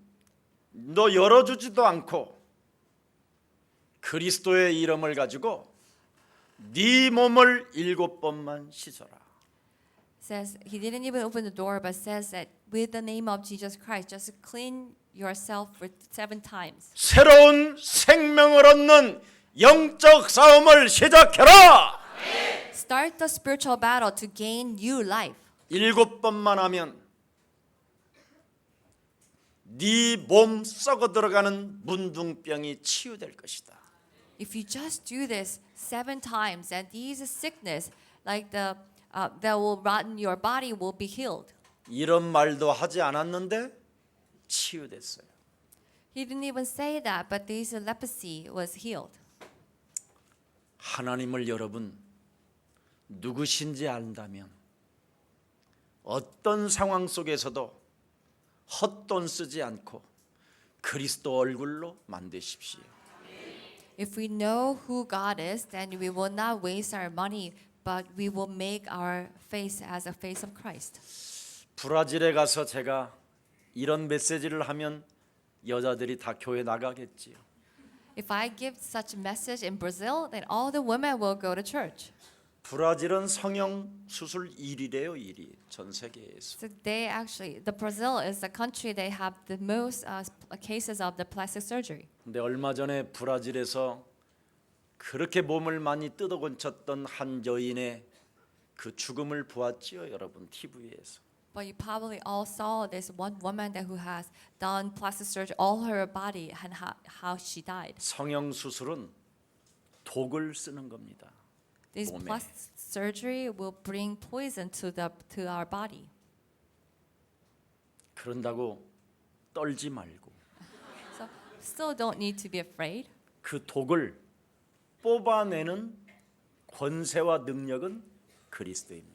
너 열어주지도 않고 그리스도의 이름을 가지고 네 몸을 7번만 씻어라. Says he didn't even open the door, but says that with the name of Jesus Christ, just clean yourself for 7 times. 새로운 생명을 얻는 영적 싸움을 시작해라. Start the spiritual battle to gain new life. 7번만 하면 네 몸 썩어 들어가는 문둥병이 치유될 것이다. If you just do this 7 times, and these sickness, like that will rotten your body, will be healed. 이런 말도 하지 않았는데 치유됐어요. He didn't even say that, but this leprosy was healed. 하나님을 여러분 누구신지 안다면 어떤 상황 속에서도 헛돈 쓰지 않고 그리스도 얼굴로 만드십시오. If we know who God is, then we will not waste our money, but we will make our face as a face of Christ. 브라질에 가서 제가 이런 메시지를 하면 여자들이 다 교회 나가겠지요. If I give such a message in Brazil, then all the women will go to church. 브라질은 성형 수술 1위래요, 1위 전 세계에서. So the Brazil is the country they have the most cases of the plastic surgery. 근데 얼마 전에 브라질에서 그렇게 몸을 많이 뜯어곤쳤던 한 여인의 그 죽음을 보았지요, 여러분 TV에서. But you probably all saw this one woman who has done plastic surgery all her body and how she died. 성형 수술은 독을 쓰는 겁니다. This 몸에. plastic surgery will bring poison to our body. 그런다고 떨지 말고 So still don't need to be afraid. 그 독을 뽑아내는 권세와 능력은 그리스도입니다.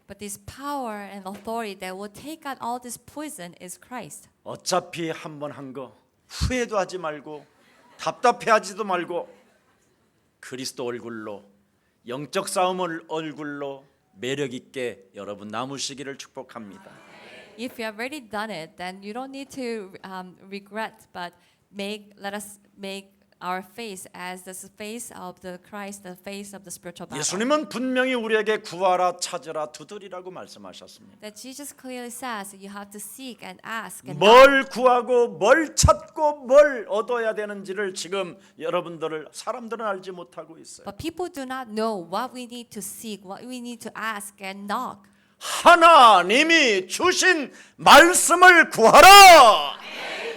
But this power and authority that will take out all this poison is Christ. 어차피 한 번 한 거 후회도 하지 말고 답답해하지도 말고 그리스도 얼굴로 영적 싸움을 얼굴로 매력 있게 여러분 남으시기를 축복합니다. If you have already done it, then you don't need to regret, but let us make our face as the face of the Christ, the face of the spiritual battle. 예수님은 분명히 우리에게 구하라, 찾으라, 두드리라고 말씀하셨습니다. That Jesus clearly says that you have to seek and ask and knock. 뭘 구하고 뭘 찾고 뭘 얻어야 되는지를 지금 사람들은 알지 못하고 있어요. But people do not know what we need to seek, what we need to ask and knock. 하나님이 주신 말씀을 구하라.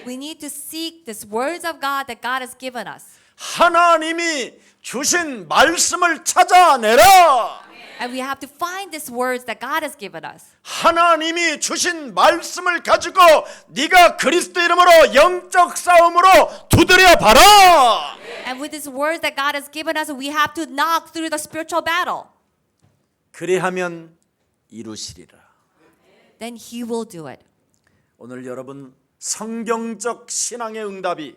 We need to seek these words of God that God has given us. 하나님이 주신 말씀을 찾아내라. And we have to find these words that God has given us. 하나님이 주신 말씀을 가지고 네가 그리스도 이름으로 영적 싸움으로 두드려 봐라. And with these words that God has given us, we have to knock through the spiritual battle. 그리하면 이루시리라. Then He will do it. 오늘 여러분 성경적 신앙의 응답이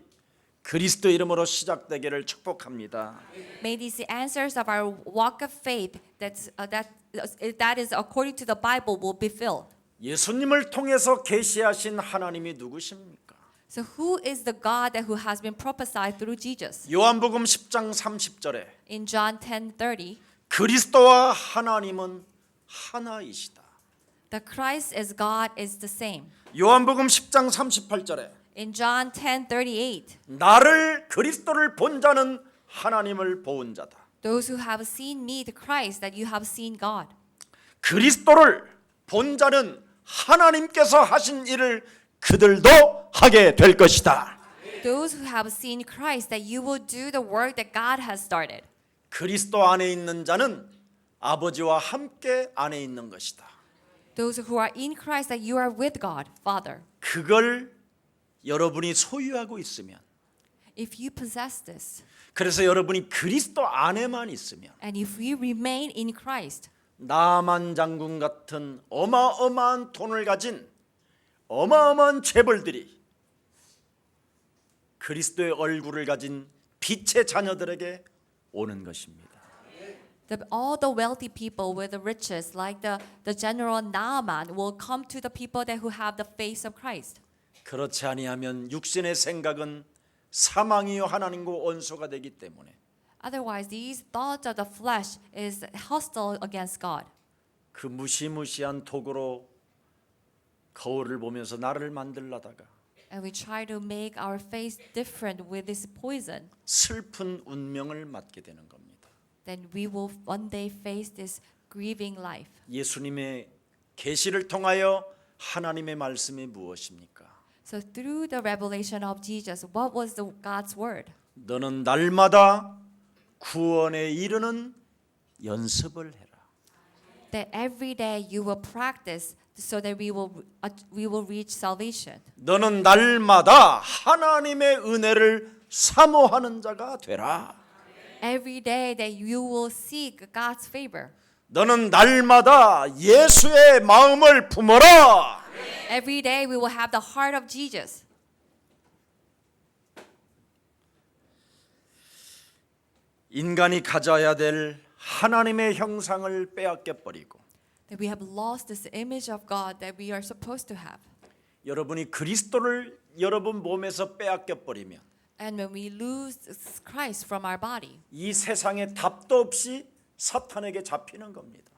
그리스도 이름으로 시작되기를 축복합니다. May these answers of our walk of faith that is according to the Bible will be filled. 예수님을 통해서 계시하신 하나님이 누구십니까? So who is the God that who has been prophesied through Jesus? 요한복음 10장 30절에 In John 10:30, 그리스도와 하나님은 하나이시다. the Christ is God is the same. 요한복음 10장 38절에 In John 10:38, 나를 그리스도를 본 자는 하나님을 본 자다. those who have seen me, the Christ, that you have seen God. 그리스도를 본 자는 하나님께서 하신 일을 그들도 하게 될 것이다. Those who have seen Christ, that you will do the work that God has started. 그리스도 안에 있는 자는 아버지와 함께 안에 있는 것이다. Those who are in Christ, that you are with God, Father. 그걸 여러분이 소유하고 있으면, If you possess this, 그래서 여러분이 그리스도 안에만 있으면 and if we remain in Christ, 나만 장군 같은 어마어마한 돈을 가진 어마어마한 재벌들이 그리스도의 얼굴을 가진 빛의 자녀들에게 오는 것입니다. all the wealthy people with the riches, like the general Naaman, will come to the people that who have the face of Christ. 그렇지 아니하면 육신의 생각은 사망이요 하나님과 원수가 되기 때문에 Otherwise, these thoughts of the flesh is hostile against God. 그 무시무시한 독으로 거울을 보면서 나를 만들려다가 And we try to make our face different with this poison. 슬픈 운명을 맞게 되는 겁니다. Then we will one day face this grieving life. 예수님의 계시를 통하여 하나님의 말씀이 무엇입니까? So through the revelation of Jesus, what was God's word? 너는 날마다 구원에 이르는 연습을 해라. That every day you will practice so that we will reach salvation. 너는 날마다 하나님의 은혜를 사모하는 자가 되라. Every day that you will seek God's favor. 너는 날마다 예수의 마음을 품어라. Every day we will have the heart of Jesus. 인간이 가져야 될 하나님의 형상을 빼앗겨 버리고 That we have lost this image of God that we are supposed to have. 여러분이 그리스도를 여러분 몸에서 빼앗겨 버리면 And when we lose Christ from our body, 이 세상에 답도 없이 사탄에게 잡히는 겁니다.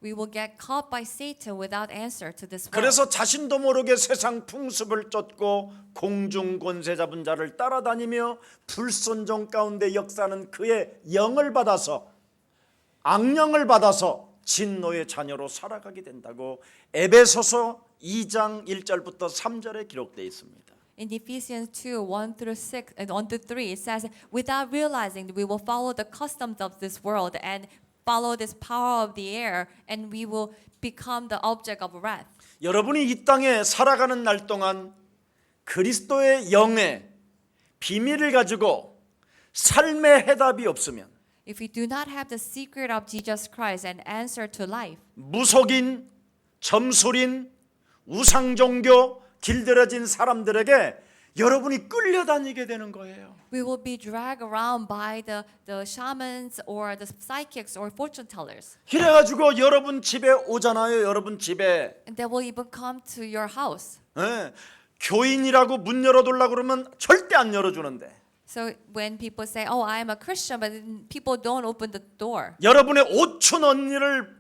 we will get caught by Satan without answer to this world. 그래서 자신도 모르게 세상 풍습을 쫓고 공중 권세 잡은 자를 따라다니며 불순종 가운데 역사는 그의 영을 받아서 악령을 받아서 진노의 자녀로 살아가게 된다고 에베소서 2장 1절부터 3절에 기록되어 있습니다. In Ephesians 2:1-6 and 1-3, it says, without realizing that we will follow the customs of this world and follow this power of the air, and we will become the object of wrath. 여러분이 이 땅에 살아가는 날 동안 그리스도의 영의 비밀을 가지고 삶의 해답이 없으면 If we do not have the secret of Jesus Christ and answer to life, 무속인, 점술인, 우상종교 길들여진 사람들에게 여러분이 끌려다니게 되는 거예요. we will be dragged around by the shamans or the psychics or fortune tellers. 그래가지고 여러분 집에 오잖아요. 여러분 집에 And they will even come to your house. 교인이라고 문 열어둘라 그러면 절대 안 열어주는데 So when people say, "Oh, I am a Christian," but then people don't open the door. 여러분의 오촌 언니를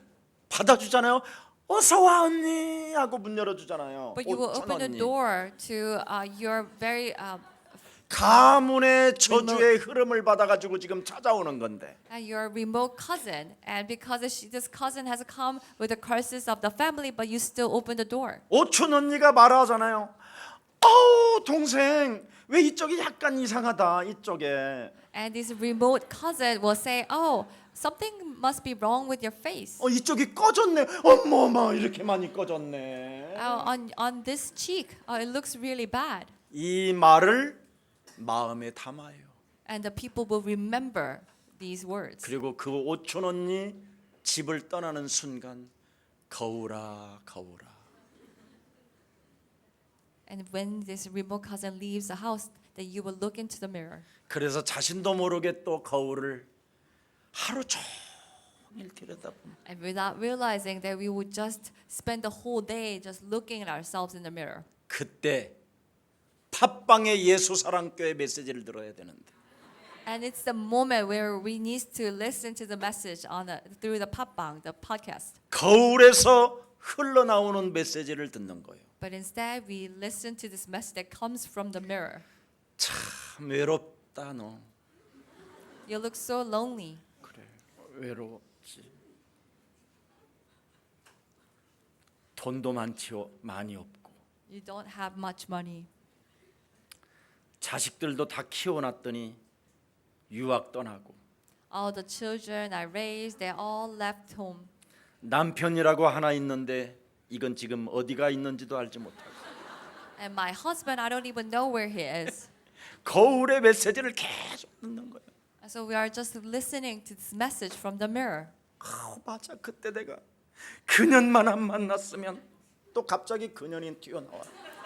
받아주잖아요. 어서 와 언니 하고 문 열어주잖아요. But you will 오촌 open the 언니. door to your very 가문의 저주의 흐름을 받아가지고 지금 찾아오는 건데 your remote cousin, and because this cousin has come with the curses of the family, but you still open the door. 오촌 언니가 말하잖아요. 동생 왜 이쪽이 약간 이상하다 이쪽에 And this remote cousin will say, "Oh, something must be wrong with your face. 이쪽이 꺼졌네. 어머마 이렇게 많이 꺼졌네. On this cheek, it looks really bad." 이 말을 마음에 담아요. And the people will remember these words. 그리고 그 오촌 언니 집을 떠나는 순간 거울아 거울아. And when this remote cousin leaves the house, then you will look into the mirror. 그래서 자신도 모르게 또 거울을 하루 종일 들여다보면 And without realizing that we would just spend the whole day just looking at ourselves in the mirror. 그때 팟빵의 예수 사랑교회 메시지를 들어야 되는데 And it's the moment where we need to listen to the message through the 팟빵, the podcast. 거울에서 흘러나오는 메시지를 듣는 거예요. But instead, we listen to this message that comes from the mirror. 참 외롭다 너. You look so lonely. 그래 외롭지. 돈도 많이 없고 You don't have much money. 자식들도 다 키워놨더니 유학 떠나고 All the children I raised, they all left home. 남편이라고 하나 있는데 이건 지금 어디가 있는지도 알지 못하고 And my husband, I don't even know where he is. 거울의 메시지를 계속 듣는 거예요. So we are just listening to this message from the mirror. 맞아 그때 내가 그년만 안 만났으면 또 갑자기 그년이 튀어나와.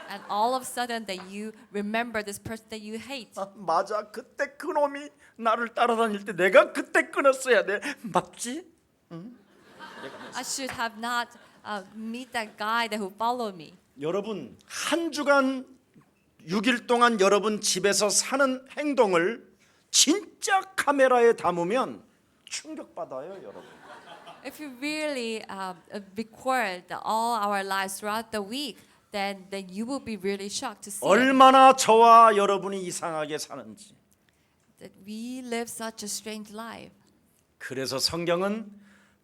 And all of a sudden that you remember this person that you hate. 맞아 그때 그놈이 나를 따라다닐 때 내가 그때 끊었어야 돼. 맞지? I should have not meet that guy that who followed me. 여러분 한 주간 6일 동안 여러분 집에서 사는 행동을 진짜 카메라에 담으면 충격받아요 여러분. If you really record all our lives throughout the week, then you will be really shocked to see it, 얼마나 저와 여러분이 이상하게 사는지. that we live such a strange life. 그래서 성경은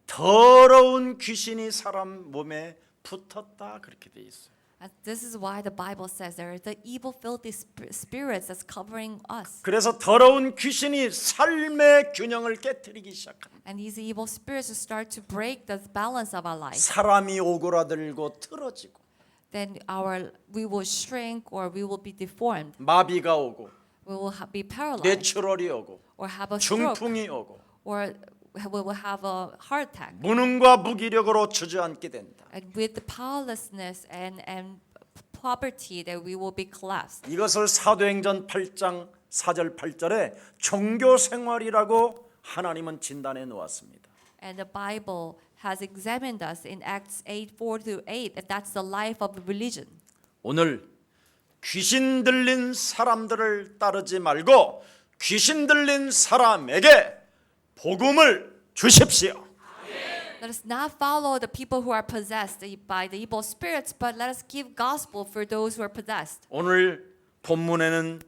더러운 귀신이 사람 몸에 붙었다 그렇게 돼 있어요. And this is why the Bible says there are the evil, filthy spirits that's covering us. 그래서 더러운 귀신이 삶의 균형을 깨뜨리기 시작합니다. And these evil spirits will start to break the balance of our life. 사람이 오그라들고 틀어지고 Then we will shrink or we will be deformed. 마비가 오고 We will be paralyzed 뇌출혈이 오고 or have a stroke 중풍이 오고 or we will have a heart attack. 무능과 무기력으로 주저앉게 된다. And with the powerlessness and poverty that we will be collapsed. 이것을 사도행전 8장 4절 8절에 종교 생활이라고 하나님은 진단해 놓았습니다. And the Bible has examined us in Acts 8:4-8 that that's the life of religion. 오늘 귀신 들린 사람들을 따르지 말고 귀신 들린 사람에게 복음을 주십시오. Let us not follow the people who are possessed by the evil spirits, but let us give gospel for those who are possessed. 오늘 본문에는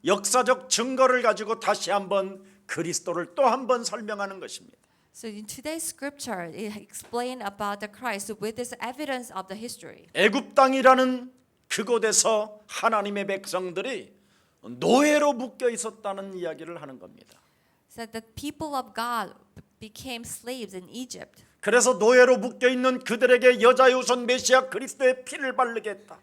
역사적 증거를 가지고 다시 한번 그리스도를 또 한번 설명하는 것입니다. So in today's scripture, it explains about the Christ with this evidence of the history. 애굽 땅이라는 그곳에서 하나님의 백성들이 노예로 묶여 있었다는 이야기를 하는 겁니다. So the people of God became slaves in Egypt. 그래서 노예로 묶여 있는 그들에게 여자의 우선 메시아 그리스도의 피를 바르게 했다.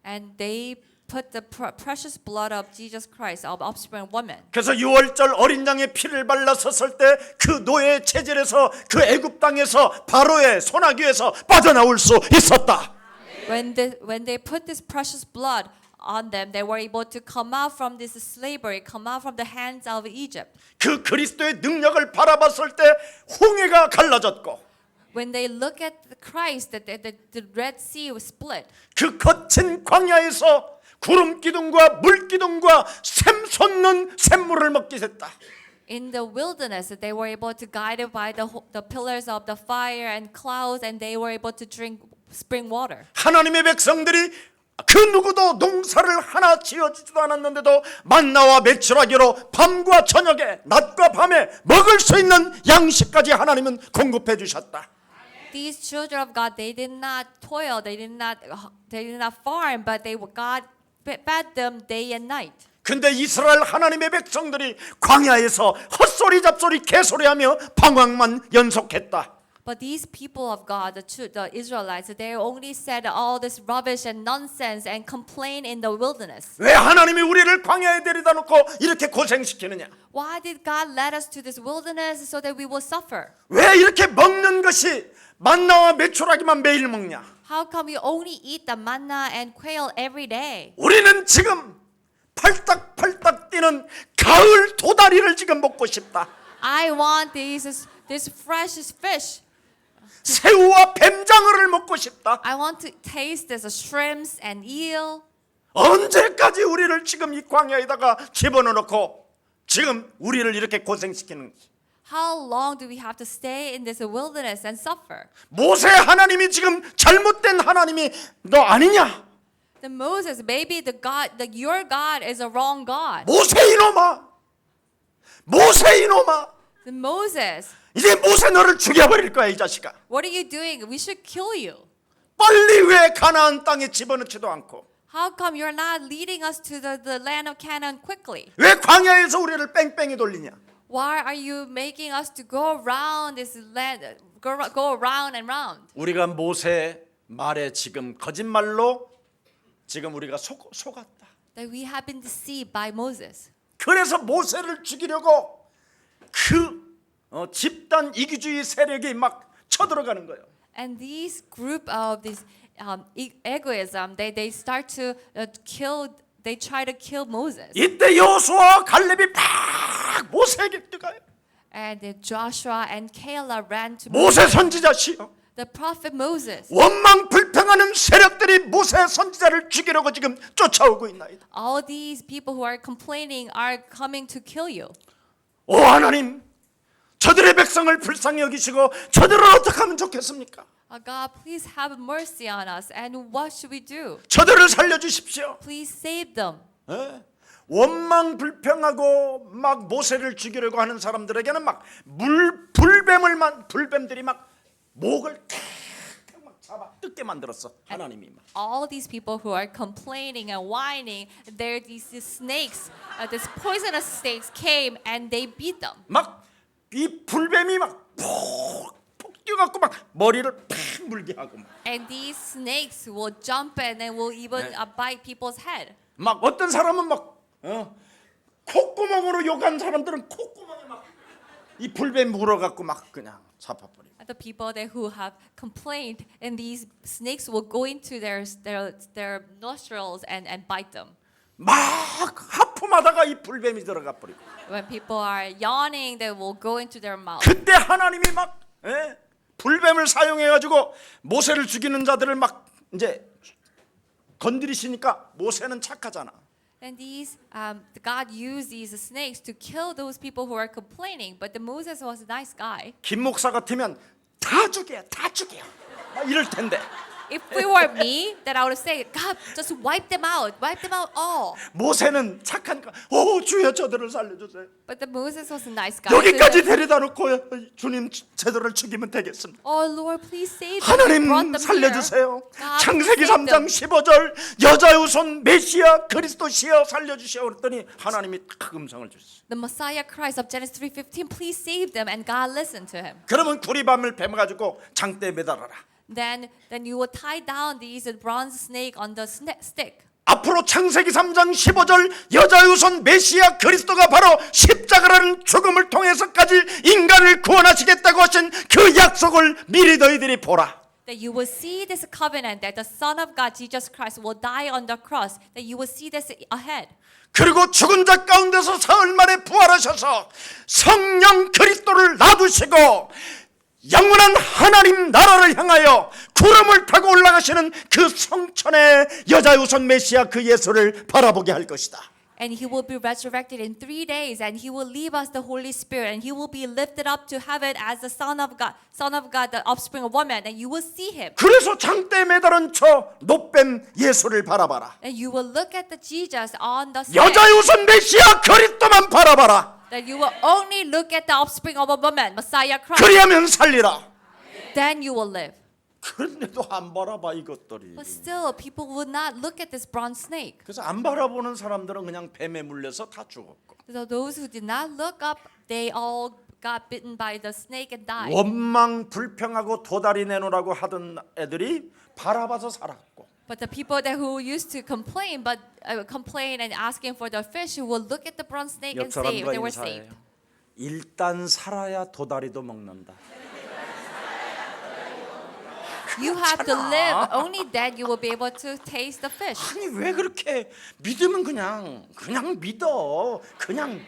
And they put the precious blood of Jesus Christ, of offspring woman. 그래서 유월절 어린 양의 피를 발라섰을 때 그 노예 체질에서 그 애굽 땅에서 바로의 소나기에서 빠져나올 수 있었다. When they put this precious blood on them, they were able to come out from this slavery, come out from the hands of Egypt. 그 그리스도의 능력을 바라봤을 때 홍해가 갈라졌고 When they look at Christ, the Red Sea was split. 그 거친 광야에서 구름 기둥과 물 기둥과 샘 솟는 샘물을 먹게 됐다. In the wilderness, they were able to guided by the pillars of the fire and clouds, and they were able to drink spring water. 하나님의 백성들이 그 누구도 농사를 하나 지어지지도 않았는데도 만나와 메추라기로 밤과 저녁에 낮과 밤에 먹을 수 있는 양식까지 하나님은 공급해 주셨다. These children of God, they did not toil, they did not farm, but God fed them day and night. 근데 이스라엘 하나님의 백성들이 광야에서 헛소리 잡소리 개소리하며 방황만 연속했다. But these people of God, the Israelites, they only said all this rubbish and nonsense and complain in the wilderness. 왜 하나님이 우리를 광야에 데려다 놓고 이렇게 고생시키느냐? Why did God lead us to this wilderness so that we will suffer? 왜 이렇게 먹는 것이 만나와 메추라기만 매일 먹냐? How come we only eat the manna and quail every day? 우리는 지금 팔딱팔딱 뛰는 가을 도다리를 지금 먹고 싶다. I want this fresh fish. 새우와 뱀장어를 먹고 싶다. I want to taste this shrimps and eel. 언제까지 우리를 지금 이 광야에다가 집어넣고 지금 우리를 이렇게 고생시키는 거지? How long do we have to stay in this wilderness and suffer? 모세 하나님이 지금 잘못된 하나님이 너 아니냐? The Moses, maybe your God is a wrong God. 모세 이놈아, 모세 이놈아, The Moses, 이제 모세 너를 죽여버릴 거야 이 자식아. what are you doing? We should kill you. 빨리 왜 가나안 땅에 집어넣지도 않고 How come you're not leading us to the land of Canaan quickly? 왜 광야에서 우리를 뺑뺑이 돌리냐? Why are you making us to go around this land, go around and round? 우리가 모세 말에 지금 거짓말로 지금 우리가 속았다. That we have been deceived by Moses. 그래서 모세를 죽이려고 그 집단 이기주의 세력이 막 쳐들어가는 거예요. And this group of this egoism, they start to kill. They try to kill Moses. 이때 여호수아와 갈렙이 막 모세에게 뛰어가요. And Joshua and Caleb ran to 모세 선지자시여, the prophet Moses. 원망 불평하는 세력들이 모세 선지자를 죽이려고 지금 쫓아오고 있나이다. All these people who are complaining are coming to kill you. 오 하나님, 저들의 백성을 불쌍히 여기시고 저들을 어떻게 하면 좋겠습니까? God, please have mercy on us. And what should we do? 저들을 살려주십시오. Please save them. 원망 불평하고 막 모세를 죽이려고 하는 사람들에게는 막 불뱀들이 막 목을 막 잡아 뜯게 만들었어. 하나님이 막. All these people who are complaining and whining, these snakes, these poisonous snakes came and they beat them. 막 이 불뱀이 막 폭 뛰어갖고 막 머리를 팍 물게 하고 And these snakes will jump in and will even bite people's head. 막 어떤 사람은 막 콧구멍으로 욕한 사람들은 콧구멍에 막 이 불뱀 물어갖고 막 그냥 잡아버리고. The people who have complained, and these snakes will go into their nostrils and bite them. 막 하품하다가 이 불뱀이 들어가 버리고. When people are yawning, they will go into their mouth. 그때 하나님이 막 불뱀을 사용해가지고 모세를 죽이는 자들을 막 이제 건드리시니까 모세는 착하잖아. And God used these snakes to kill those people who are complaining. But Moses was a nice guy. 김 목사 같으면 다 죽여 막 이럴 텐데. If we were me, then I would say, God, just wipe them out all. 모세는 착하니까 주여 저들을 살려주세요. But Moses was a nice guy. 여기까지 데려다 놓고 주님 저들을 죽이면 되겠습니다. Oh Lord, please save them. Brought 하나님 them 살려주세요. God, 창세기 save 3장 15절 여자의 손 메시아 그리스도시여 살려주시오 그랬더니 하나님이 딱 음성을 주셨어요. The Messiah Christ of Genesis 3:15, please save them, and God listened to him. 그러면 구리밤을 뱀가지고 장대에 매달아라. Then you will tie down these bronze snake on the stick. 앞으로 창세기 3장 15절 여자의 손 메시아 그리스도가 바로 십자가라는 죽음을 통해서까지 인간을 구원하시겠다고 하신 그 약속을 미리 너희들이 보라. That you will see this covenant that the Son of God, Jesus Christ, will die on the cross. That you will see this ahead. 그리고 죽은 자 가운데서 사흘 만에 부활하셔서 성령 그리스도를 놔두시고 영원한 하나님 나라를 향하여 구름을 타고 올라가시는 그 성천의 여자 우선 메시아 그 예수를 바라보게 할 것이다. And he will be resurrected in 3 days, and he will leave us the Holy Spirit, and he will be lifted up to heaven as the Son of God, the offspring of woman, and you will see him. 그래서 장대에 매달은 저 높뱀 예수를 바라봐라. And you will look at the Jesus on the 여자 sand. 우선 메시아 그리스도만 바라봐라. That you will only look at the offspring of a woman, Messiah Christ. 그리하면 살리라. Then you will live. 그런데도 안 바라봐 이것들이. But still, people would not look at this bronze snake. 그래서 안 바라보는 사람들은 그냥 뱀에 물려서 다 죽었고, So those who did not look up, they all got bitten by the snake and died. 원망 불평하고 도다리 내놓으라고 하던 애들이 바라봐서 살았고, But the people that who used to complain, complain and asking for the fish, who will look at the bronze snake 옆 and save, 사람과 they were 인사해요. saved. 일단 살아야 도다리도 먹는다. You have to live. Only then you will be able to taste the fish. 아니 왜 그렇게 믿으면 그냥 믿어. 그냥.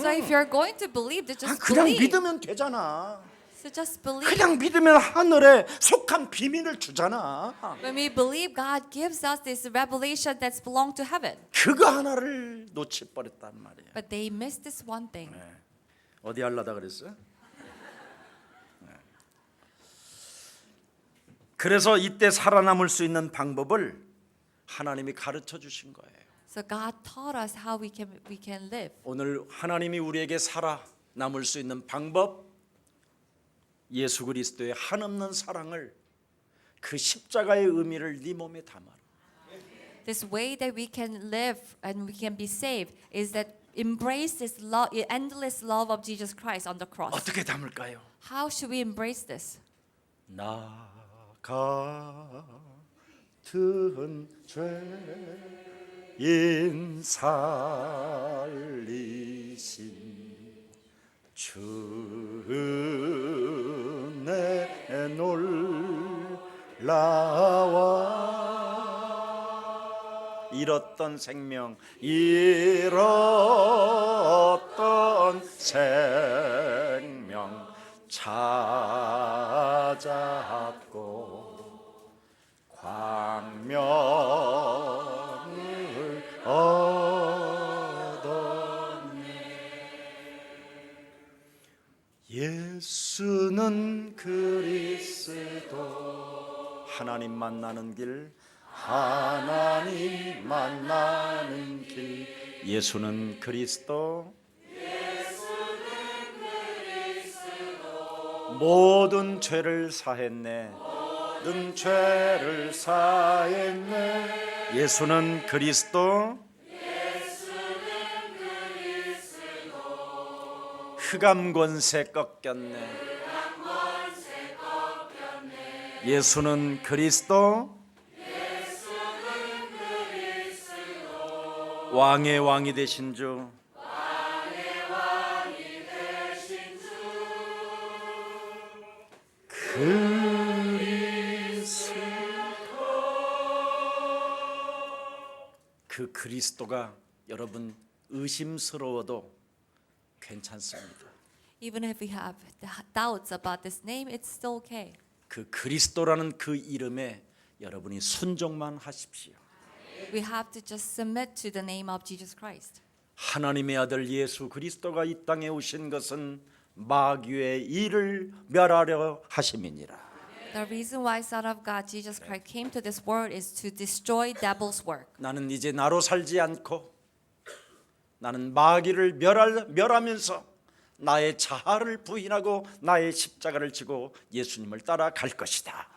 So if you're going to believe, then just 그냥 believe. 믿으면 되잖아. So just believe. 그냥 믿으면 하늘에 속한 비밀을 주잖아. When we believe, God gives us this revelation that's belong to heaven. 그거 하나를 놓쳐버렸단 말이야. But they missed this one thing. 어디 하려다 그랬어요? 그래서 이때 살아남을 수 있는 방법을 하나님이 가르쳐 주신 거예요. So God taught us how we can live. 오늘 하나님이 우리에게 살아남을 수 있는 방법, 예수 그리스도의 한없는 사랑을, 그 십자가의 의미를 네 몸에 담아라. This way that we can live and we can be saved is that embrace this love, endless love of Jesus Christ on the cross. 어떻게 담을까요? How should we embrace this? 나 같은 죄인 살리신 주 은혜 놀라와 잃었던 생명 찾았고 광명을 얻었네. 예수는 그리스도 하나님 만나는 길, 하나님 만나는 길. 예수는 그리스도, 모든 죄를 사했네. 모든 죄를 사했네. 예수는 그리스도. 흑암 권세 꺾였네. 예수는 그리스도. 왕의 왕이 되신 주. 그 그리스도가 여러분 의심스러워도 괜찮습니다. Even if we have doubts about this name, it's still okay. 그 그리스도라는 그 이름에 여러분이 순종만 하십시오. We have to just submit to the name of Jesus Christ. 하나님의 아들 예수 그리스도가 이 땅에 오신 것은 마귀의 일을 멸하려 하심이니라. The reason why Son of God, Jesus Christ, came to this world is to destroy devil's work. 나는 이제 나로 살지 않고 나는 마귀를 멸하면서 나의 자아를 부인하고 나의 십자가를 지고 예수님을 따라갈 것이다.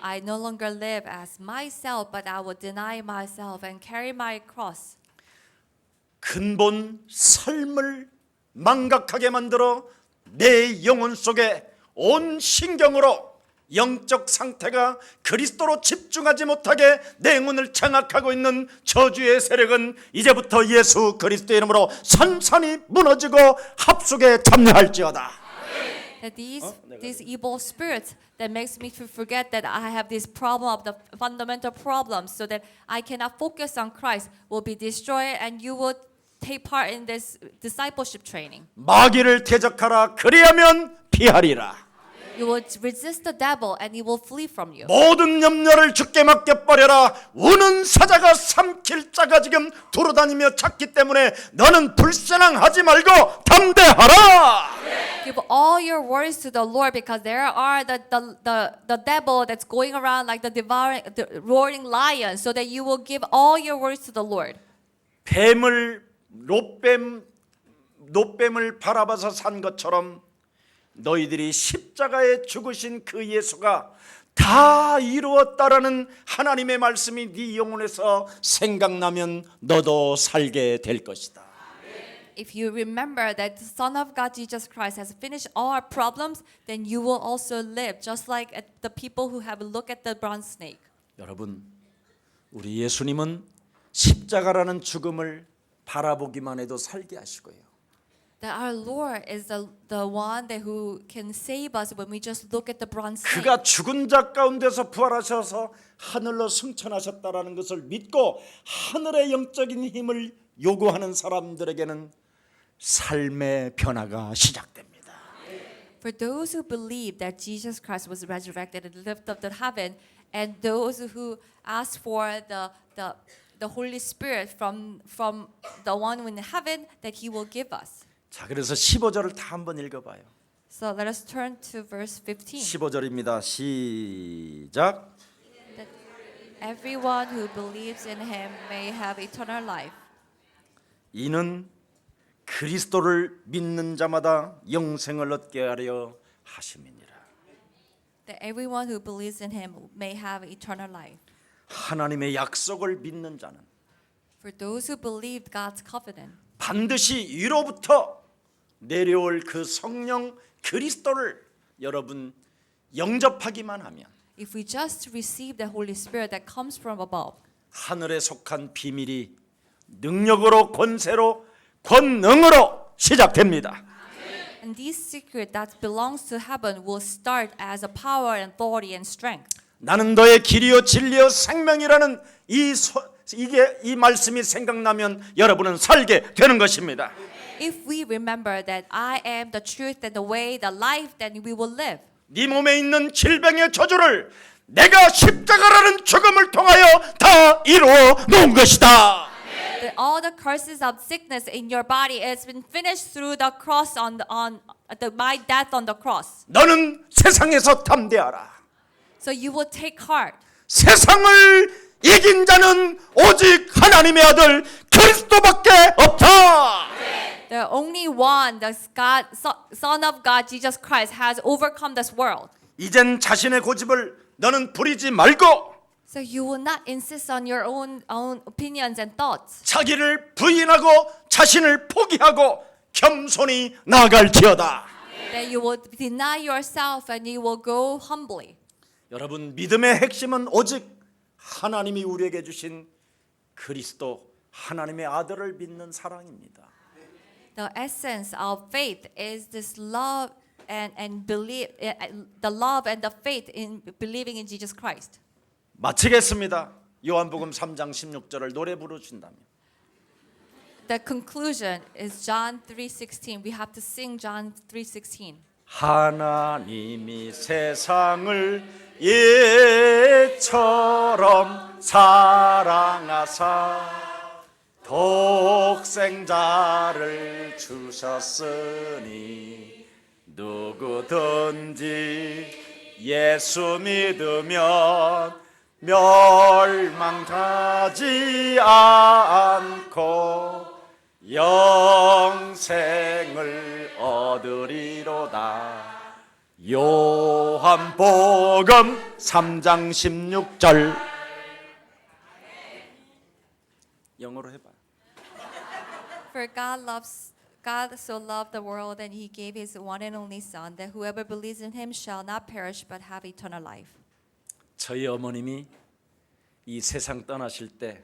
I no longer live as myself, but I will deny myself and carry my cross. 근본 삶을 망각하게 만들어 내 영혼 속에 온 신경으로 영적 상태가 그리스도로 집중하지 못하게 내 영혼을 장악하고 있는 저주의 세력은 이제부터 예수 그리스도의 이름으로 산산이 무너지고 합속에 참여할지어다. That these evil spirits that makes me to forget that I have this problem of the fundamental problems, so that I cannot focus on Christ, will be destroyed, and you will take part in this discipleship training. 마귀를 대적하라. 그리하면 피하리라. You will resist the devil and he will flee from you. 모든 염려를 주께 맡겨버려라. 우는 사자가 삼킬 자가 지금 돌아다니며 찾기 때문에 너는 불신앙하지 말고 담대하라. Give all your worries to the Lord because there are the devil that's going around like the roaring lion, so that you will give all your worries to the Lord. 노뱀을 바라봐서 산 것처럼 너희들이 십자가에 죽으신 그 예수가 다 이루었다라는 하나님의 말씀이 네 영혼에서 생각나면 너도 살게 될 것이다. If you remember that the Son of God Jesus Christ has finished all our problems, then you will also live just like the people who have looked at the bronze snake. 여러분, 우리 예수님은 십자가라는 죽음을 바라보기만 해도 살게 하시고요. That our Lord is the one that who can save us when we just look at the bronze snake. 그가 죽은 자 가운데서 부활하셔서 하늘로 승천하셨다라는 것을 믿고 하늘의 영적인 힘을 요구하는 사람들에게는 삶의 변화가 시작됩니다. For those who believe that Jesus Christ was resurrected and lifted up to heaven, and those who ask for the Holy Spirit from the one in heaven that He will give us. 자, 그래서 15절을 다 한번 읽어봐요. So let us turn to verse 15. 15절입니다. 시작. That everyone who believes in Him may have eternal life. 이는 그리스도를 믿는 자마다 영생을 얻게 하려 하심이니라. That everyone who believes in Him may have eternal life. 하나님의 약속을 믿는 자는 For those who believe God's covenant, 반드시 위로부터 내려올 그 성령 그리스도를 여러분 영접하기만 하면 if we just receive the Holy Spirit that comes from above, 하늘에 속한 비밀이 능력으로 권세로 권능으로 시작됩니다. and this secret that belongs to heaven will start as a power and authority and strength. 나는 너의 길이요 진리요 생명이라는 이 말씀이 생각나면 여러분은 살게 되는 것입니다. If we remember that I am the truth and the way, the life, then we will live. 네 몸에 있는 질병의 저주를 내가 십자가라는 죽음을 통하여 다 이루어 놓은 것이다. That all the curses of sickness in your body has been finished through the cross on my death on the cross. 너는 세상에서 담대하라. So you will take heart. 세상을 이긴 자는 오직 하나님의 아들 그리스도밖에 없다. The only one, the Son of God, Jesus Christ, has overcome this world. 이젠 자신의 고집을 너는 부리지 말고 So you will not insist on your own opinions and thoughts. 자기를 부인하고 자신을 포기하고 겸손히 나아갈지어다. That you will deny yourself and you will go humbly. 여러분, 믿음의 핵심은 오직 하나님이 우리에게 주신 그리스도 하나님의 아들을 믿는 사랑입니다. The essence of faith is this love and believe, the love and the faith in believing in Jesus Christ. 마치겠습니다. 요한복음 3장 16절을 노래 부르신다면 The conclusion is John 3:16. We have to sing John 3:16. 하나님이 세상을 예처럼 사랑하사 독생자를 주셨으니 누구든지 예수 믿으면 멸망하지 않고 영생을 얻으리로다. 요한복음 3장 16절 영어로 해봐. For God so loved the world and he gave his one and only son that whoever believes in him shall not perish but have eternal life. 저희 어머님이 이 세상 떠나실 때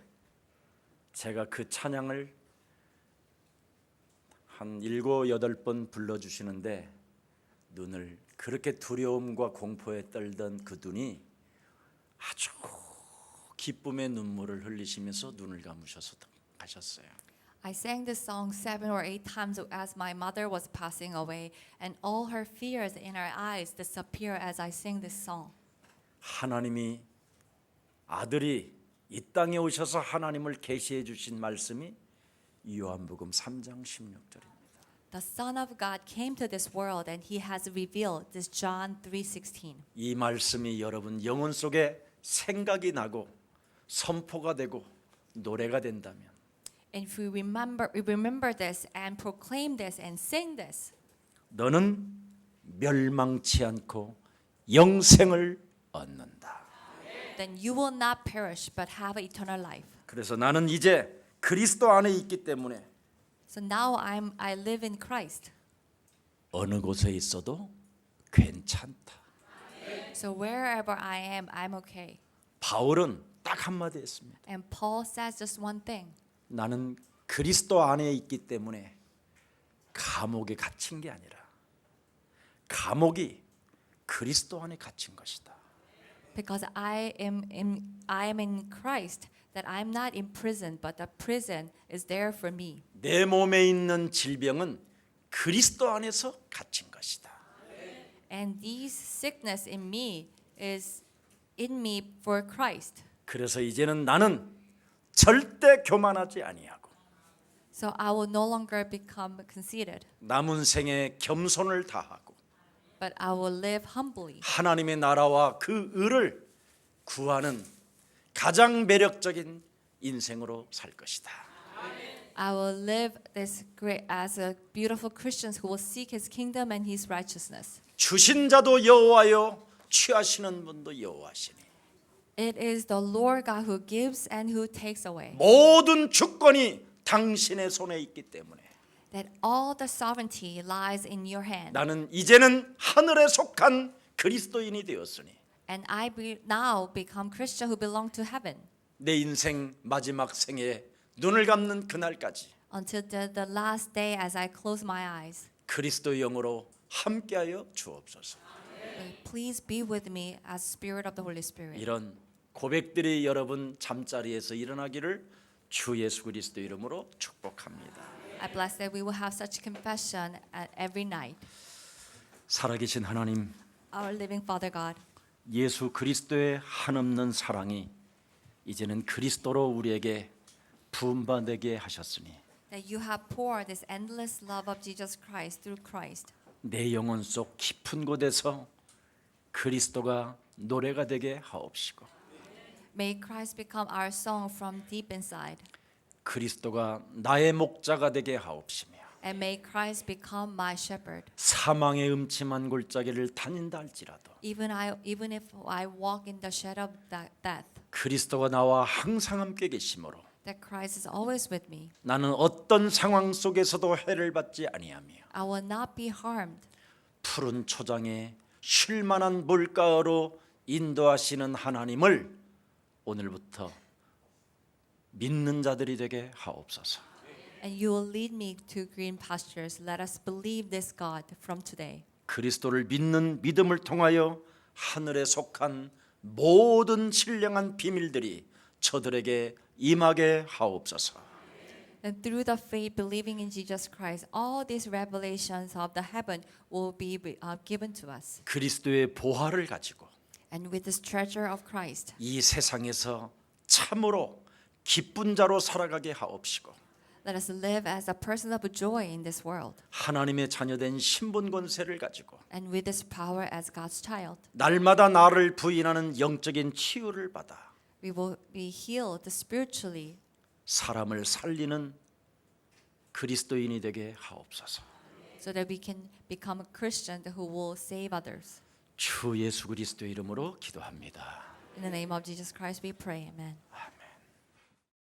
제가 그 찬양을 한 7, 8번 불러주시는데 눈을 그렇게 두려움과 공포에 떨던 그 눈이 아주 기쁨의 눈물을 흘리시면서 눈을 감으셔서 가셨어요. I sang this song 7 or 8 times as my mother was passing away, and all her fears in her eyes disappear as I sing this song. 하나님이 아들이 이 땅에 오셔서 하나님을 계시해 주신 말씀이 요한복음 3장 16절입니다. The Son of God came to this world and he has revealed this John 3:16. 이 말씀이 여러분 영혼 속에 생각이 나고 선포가 되고 노래가 된다면 And if we remember this and proclaim this and sing this, 너는 멸망치 않고 영생을 얻는다. then you will not perish but have eternal life. 그래서 나는 이제 그리스도 안에 있기 때문에 So now I live in Christ. 어느 곳에 있어도 괜찮다. So wherever I am, I'm okay. 바울은 딱 한마디 했습니다. And Paul says just one thing. 나는 그리스도 안에 있기 때문에 감옥에 갇힌 게 아니라 감옥이 그리스도 안에 갇힌 것이다. Because I am in Christ, that I'm not in prison, but the prison is there for me. 내 몸에 있는 질병은 그리스도 안에서 갇힌 것이다. And this sickness in me is in me for Christ. 그래서 이제는 나는 절대 교만하지 아니하고 So I will no longer become conceited, 남은 생에 겸손을 다하고 but I will live humbly. 하나님의 나라와 그 의를 구하는 가장 매력적인 인생으로 살 것이다. I will live this great as a beautiful Christians who will seek His kingdom and His righteousness. 주신 자도 여호와요 취하시는 분도 여호와시니 It is the Lord God who gives and who takes away. 모든 주권이 당신의 손에 있기 때문에 That all the sovereignty lies in your hand. 나는 이제는 하늘에 속한 그리스도인이 되었으니 And I now become Christian who belong to heaven 내 인생 마지막 생에 눈을 감는 그날까지 until the last day as I close my eyes. 그리스도의 영으로 함께하여 주옵소서. Please be with me as Spirit of the Holy Spirit. 이런 고백들이 여러분 잠자리에서 일어나기를 주 예수 그리스도 이름으로 축복합니다. I bless that we will have such confession at every night. 살아계신 하나님, Our living Father God, 예수 그리스도의 한없는 사랑이 이제는 그리스도로 우리에게 부음받게 하셨으니 that you have poured this endless love of Jesus Christ through Christ. 내 영혼 속 깊은 곳에서 그리스도가 노래가 되게 하옵시고 May Christ become our song from deep inside. 그리스도가 나의 목자가 되게 하옵시며 And may Christ become my shepherd. 사망의 음침한 골짜기를 다닌다 할지라도 Even if I walk in the shadow of death, 그리스도가 나와 항상 함께 계심으로 that Christ is always with me. 나는 어떤 상황 속에서도 해를 받지 아니하며 I will not be harmed. 푸른 초장에 쉴만한 물가로 인도하시는 하나님을 오늘부터 믿는 자들이 되게 하옵소서. And you will lead me to green pastures. Let us believe this God from today. 그리스도를 믿는 믿음을 통하여 하늘에 속한 모든 신령한 비밀들이 저들에게 임하게 하옵소서. And through the faith believing in Jesus Christ, all these revelations of the heaven will be given to us. 그리스도의 보화를 가지고 And with this treasure of Christ, 이 세상에서 참으로 기쁜 자로 살아가게 하옵시고 let us live as a person of joy in this world. 하나님의 자녀된 신분 권세를 가지고 And with this power as God's child, 날마다 나를 부인하는 영적인 치유를 받아 we will be healed spiritually. 사람을 살리는 그리스도인이 되게 하옵소서. So that we can become a Christian who will save others. 주 예수 그리스도 이름으로 기도합니다. In the name of Jesus Christ we pray. Amen.